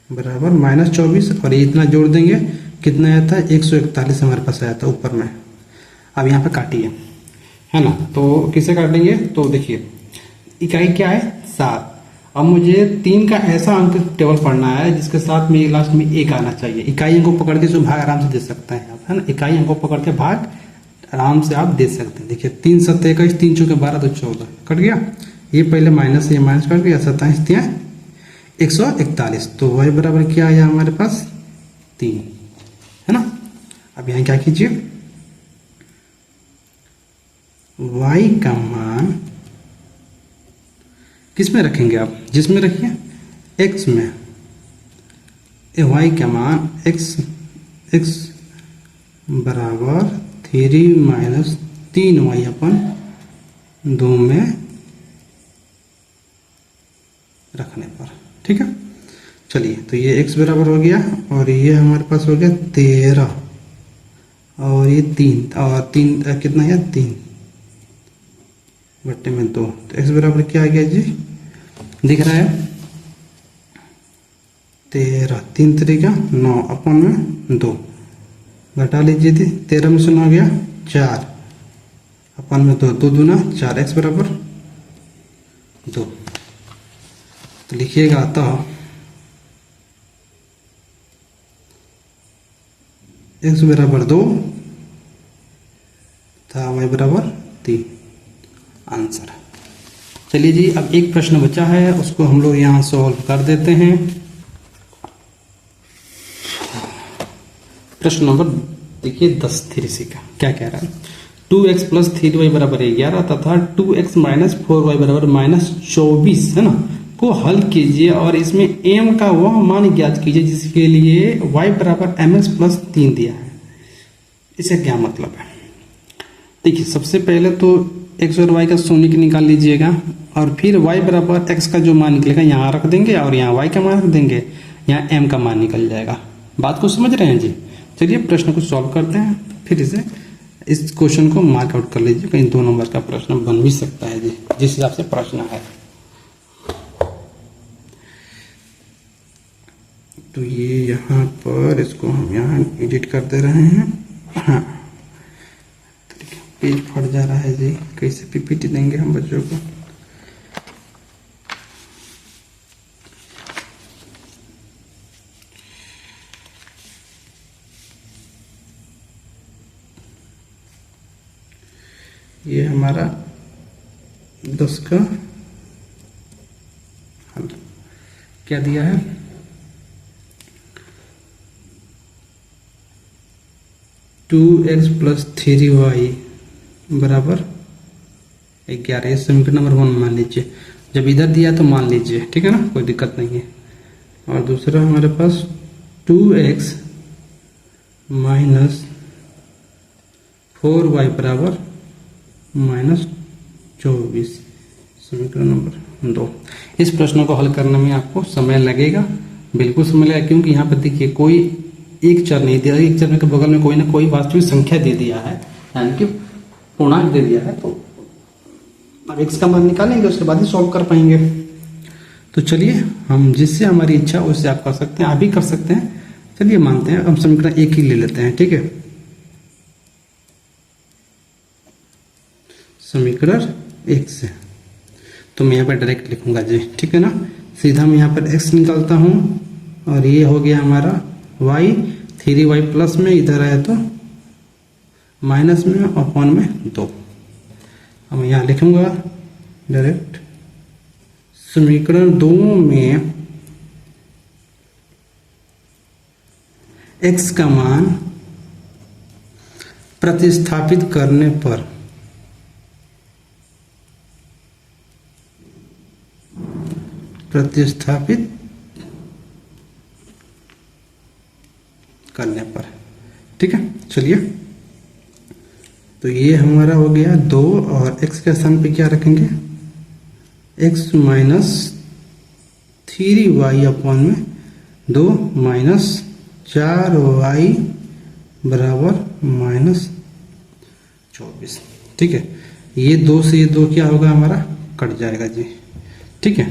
बराबर माइनस 24, और ये इतना जोड़ देंगे कितना आया था 141 हमारे पास आया था ऊपर में। अब यहाँ पे काटिए, है ना, तो किसे काटेंगे, तो देखिए इकाई क्या है 7। अब मुझे 3 का ऐसा अंक टेबल पढ़ना है जिसके साथ में लास्ट में 1 आना चाहिए। इकाई अंक को पकड़ के इसको भाग आराम से दे सकते हैं आप, है ना, इकाई अंक को पकड़ के भाग आराम से आप दे सकते हैं। देखिए 3 7 21, 3 चौके 12 तो 14 कट गया, ये पहले माइनस ये माइनस कट गया, 27 दिया 141, तो y बराबर क्या आया हमारे पास 3, है ना। अब यहाँ क्या कीजिए, y का मान किस में रखेंगे आप, जिसमें रखिए x में, y का मान x बराबर 3 माइनस 3y अपन 2 में रखने पर, ठीक है। चलिए तो ये x बराबर हो गया, और ये हमारे पास हो गया 13, और ये 3, और 3 कितना है 3 बट्टे में 2, तो x बराबर क्या आ गया जी, दिख रहा है 13, 3 तरीका 9 अपन में 2, घटा लीजिए थी 13 में से 9 गया 4 अपन में 2, 2 दूना 4, x बराबर 2, तो लिखिएगा तो x बराबर 2 था, y बराबर 3 आंसर। चलिए जी, अब एक प्रश्न बचा है, उसको हम लोग यहाँ सॉल्व कर देते हैं। प्रश्न नंबर देखिए 10 3C का क्या कह रहा है, 2x प्लस 3y बराबर 11 तथा 2x माइनस 4y बराबर माइनस 24, है ना, को हल कीजिए और इसमें m का वह मान ज्ञात कीजिए जिसके लिए y बराबर mx प्लस 3 दिया है। इसे क्या मतलब है, देखिए सबसे पहले तो x और y का शून्य निकाल लीजिएगा, और फिर y बराबर x का जो मान निकलेगा यहाँ रख देंगे, और यहाँ y का मान रख देंगे, यहाँ m का मान निकल जाएगा। बात को समझ रहे हैं जी। चलिए प्रश्न को सॉल्व करते हैं, फिर इस क्वेश्चन को मार्क आउट कर लीजिए, कहीं 2 नंबर का प्रश्न बन भी सकता है जी, जिस हिसाब से प्रश्न है। तो ये यहाँ पर इसको हम यहाँ एडिट कर दे रहे हैं। हाँ, पेज फट जा रहा है जी, कैसे पीपीटी देंगे हम बच्चों को। ये हमारा 10 का हल क्या दिया है, टू एक्स प्लस 3y बराबर 11, ये समीकरण नंबर 1 मान लीजिए। जब इधर दिया तो मान लीजिए, ठीक है ना, कोई दिक्कत नहीं है। और दूसरा हमारे पास 2x माइनस 4y बराबर माइनस 24, समीकरण नंबर 2। इस प्रश्न को हल करने में आपको समय लगेगा, बिल्कुल समय लगेगा, क्योंकि यहाँ पर देखिए कोई एक चर नहीं दिया, एक चर के बगल में कोई ना कोई वास्तविक संख्या दे दिया है, यानी कि पूर्णांक दे दिया है। तो अब x का मान निकालेंगे, उसके बाद ही सॉल्व कर पाएंगे। तो चलिए हम जिससे हमारी इच्छा उससे आप कर सकते हैं, आप भी कर सकते हैं। चलिए मानते हैं हम समीकरण 1 ही ले लेते हैं, ठीक है। समीकरण 1 से तो मैं यहाँ पर डायरेक्ट लिखूंगा जी, ठीक है ना, सीधा मैं यहाँ पर x निकालता हूँ, और ये हो गया हमारा y, 3y प्लस में इधर आया तो माइनस में, अपॉन में 2। अब यहाँ लिखूंगा डायरेक्ट, समीकरण 2 में x का मान प्रतिस्थापित करने पर ठीक है। चलिए तो तो ये हमारा हो गया 2 और x के स्थान पे क्या रखेंगे, x माइनस 3y अपॉन में 2 माइनस 4y बराबर माइनस 24। ठीक है, ये 2 से ये 2 क्या होगा हमारा, कट जाएगा जी। ठीक है,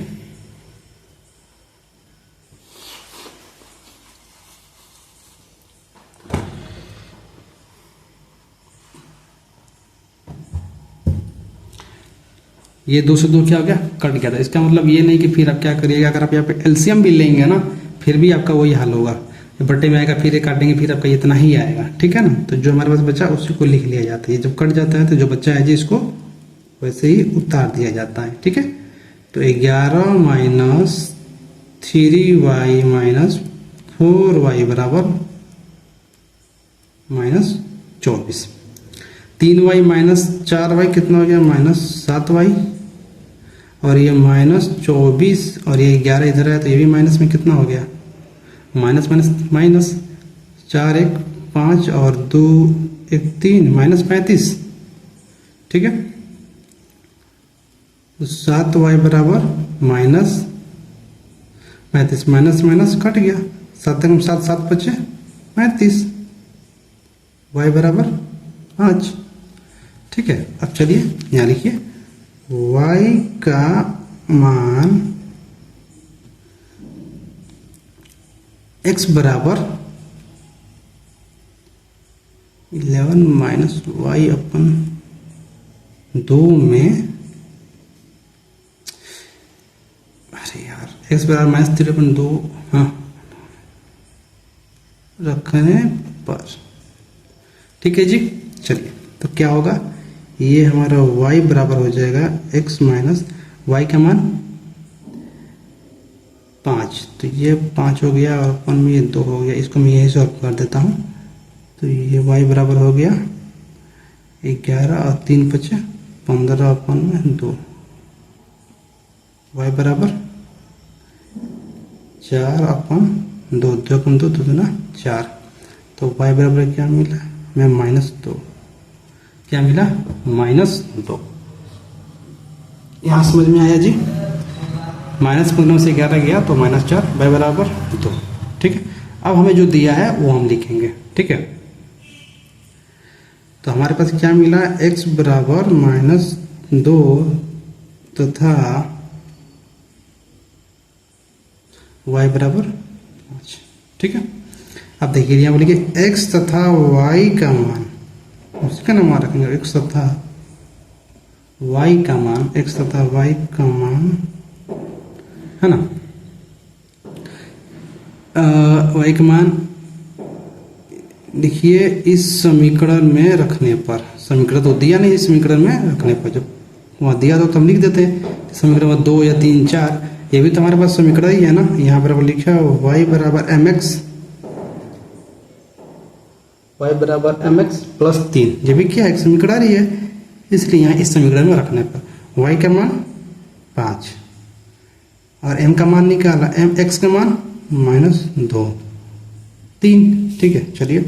ये 2 से 2 क्या हो गया, कट गया था। इसका मतलब ये नहीं कि फिर आप क्या करिएगा, अगर आप यहाँ पे एलसीएम भी लेंगे ना, फिर भी आपका वही हाल होगा, बट्टे में आएगा, फिर ये काटेंगे, फिर आपका इतना ही आएगा। ठीक है ना, तो जो हमारे पास बचा उसी को लिख लिया जाता है। जब कट जाता है तो जो बच्चा है जी इसको वैसे ही उतार दिया जाता है। ठीक है, तो 11 माइनस 3y माइनस 4y बराबर माइनस 24। 3y माइनस 4y कितना हो गया, माइनस 7y, और ये माइनस 24 और ये 11 इधर है तो ये भी माइनस में कितना हो गया, माइनस माइनस माइनस, 4 1 5 और 2 1 3 माइनस 35। ठीक है, तो 7y बराबर माइनस 35, माइनस माइनस कट गया, 7 7 7 बचे 35, y बराबर 5। ठीक है, अब चलिए यहाँ लिखिए y का मान x बराबर 11 माइनस y अपन 2 में, अरे यार x बराबर माइनस 3 अपन 2, हाँ रखने पर। ठीक है जी, चलिए तो क्या होगा, ये हमारा y बराबर हो जाएगा x माइनस y का मान 5, तो ये 5 हो गया और अपन में ये 2 हो गया, इसको मैं यही सॉल्व कर देता हूँ। तो ये y बराबर हो गया 11 और 3 बचे 15 अपन में 2, y बराबर 4 अपन 2, 2 अपन 2 2 ना 4, तो y बराबर क्या मिला, मैं माइनस 2, क्या मिला, माइनस 2। यहाँ समझ में आया जी, माइनस 15 से 11 गया तो माइनस 4, y बराबर 2। ठीक है, अब हमें जो दिया है वो हम लिखेंगे। ठीक है, तो हमारे पास क्या मिला, x बराबर माइनस 2 तथा y बराबर 5। ठीक है, अब देखिए यहाँ बोलिए x तथा y का मान, उसका नाम रखेंगे x तथा y का मान, x तथा y का मान है ना, y का मान लिखिए इस समीकरण में रखने पर, समीकरण तो दिया नहीं, इस समीकरण में रखने पर, जब वहाँ दिया तो हम लिख देते हैं समीकरण में 2 या 3 4, ये भी तो हमारे पास समीकरण ही है ना। यहाँ पर लिखा y बराबर mx, y बराबर mx प्लस 3, ये भी क्या है, समीकरण ही है, इसलिए यहाँ इस समीकरण में रखने पर y का मान 5 और m का मान निकाला, x का मान माइनस 2 3। ठीक है, चलिए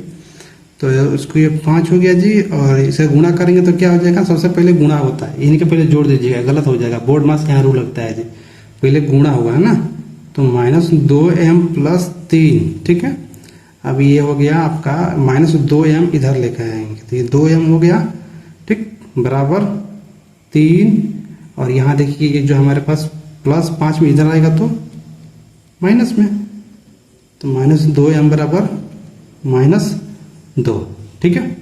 तो इसको ये 5 हो गया जी, और इसे गुणा करेंगे तो क्या हो जाएगा, सबसे पहले गुणा होता है, इनके पहले जोड़ दीजिएगा, गलत हो जाएगा, बोर्ड मास यहाँ रूल लगता है जी, पहले गुणा होगा है ना, तो माइनस 2m प्लस 3। ठीक है, अब ये हो गया आपका माइनस 2m इधर लेकर आएंगे तो ये 2m हो गया, ठीक, बराबर 3, और यहाँ देखिए ये जो हमारे पास प्लस 5 में इधर आएगा तो माइनस में, तो माइनस 2m बराबर माइनस 2। ठीक है,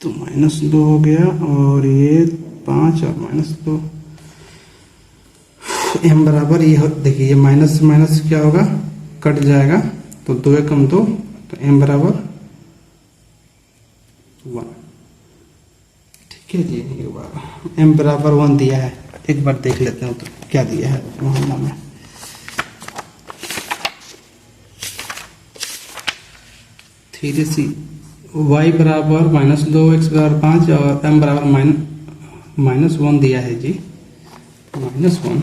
तो माइनस 2 हो गया, और ये 5 और माइनस 2, m बराबर ये देखिए, ये माइनस माइनस क्या होगा, कट जाएगा, तो 2 कम 2, तो m बराबर 1। ठीक है जी, m बराबर 1 दिया है, एक बार देख लेते हैं तो क्या दिया है मामला में। थ्री सी y बराबर माइनस 2, x बराबर 5 और m बराबर माइनस 1 दिया है जी। -1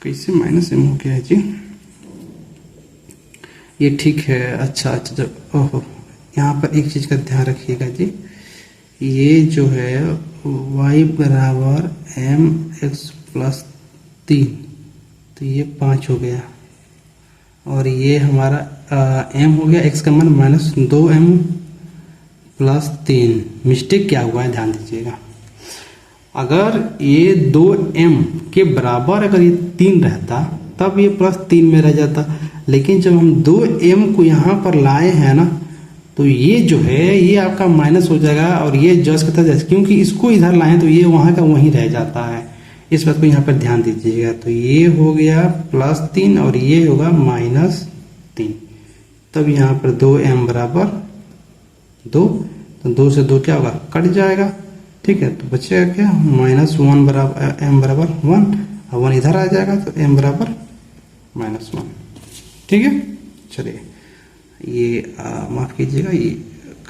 कैसे -m हो गया है जी? ये ठीक है। अच्छा जब ओहो, यहाँ पर एक चीज का ध्यान रखिएगा जी, ये जो है y बराबर mx प्लस 3, तो ये 5 हो गया, और ये हमारा m हो गया, x का मान -2m प्लस 3। मिस्टेक क्या हुआ है ध्यान दीजिएगा, अगर ये 2m के बराबर अगर ये 3 रहता तब ये +3 में रह जाता, लेकिन जब हम 2m को यहाँ पर लाए हैं ना, तो ये जो है ये आपका माइनस हो जाएगा, और ये जस्ट करता जाए, क्योंकि इसको इधर लाएं तो ये वहाँ का वहीं रह जाता है। इस बात को यहाँ पर ध्यान दीजिएगा। तो ये हो गया +3 और ये होगा -3, तब यहाँ पर 2m बराबर 2, तो 2 से 2 क्या होगा, कट जाएगा। ठीक है, तो बचेगा क्या, -1 बराबर m बराबर 1, और 1 इधर आ जाएगा, तो m बराबर -1। ठीक है, चलिए ये माफ कीजिएगा, ये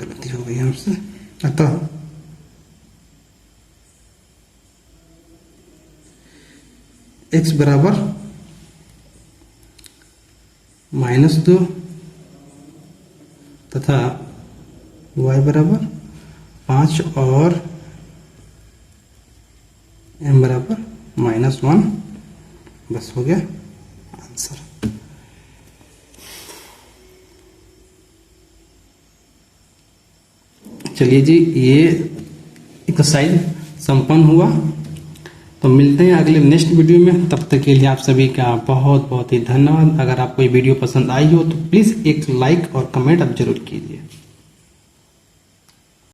गलती हो गई हमसे। अतः x बराबर -2 तथा y बराबर 5 और m बराबर -1, बस हो गया आंसर। चलिए जी, ये एक्सरसाइज संपन्न हुआ। तो मिलते हैं अगले नेक्स्ट वीडियो में, तब तक के लिए आप सभी का बहुत बहुत ही धन्यवाद। अगर आपको ये वीडियो पसंद आई हो तो प्लीज़ एक लाइक और कमेंट आप जरूर कीजिए।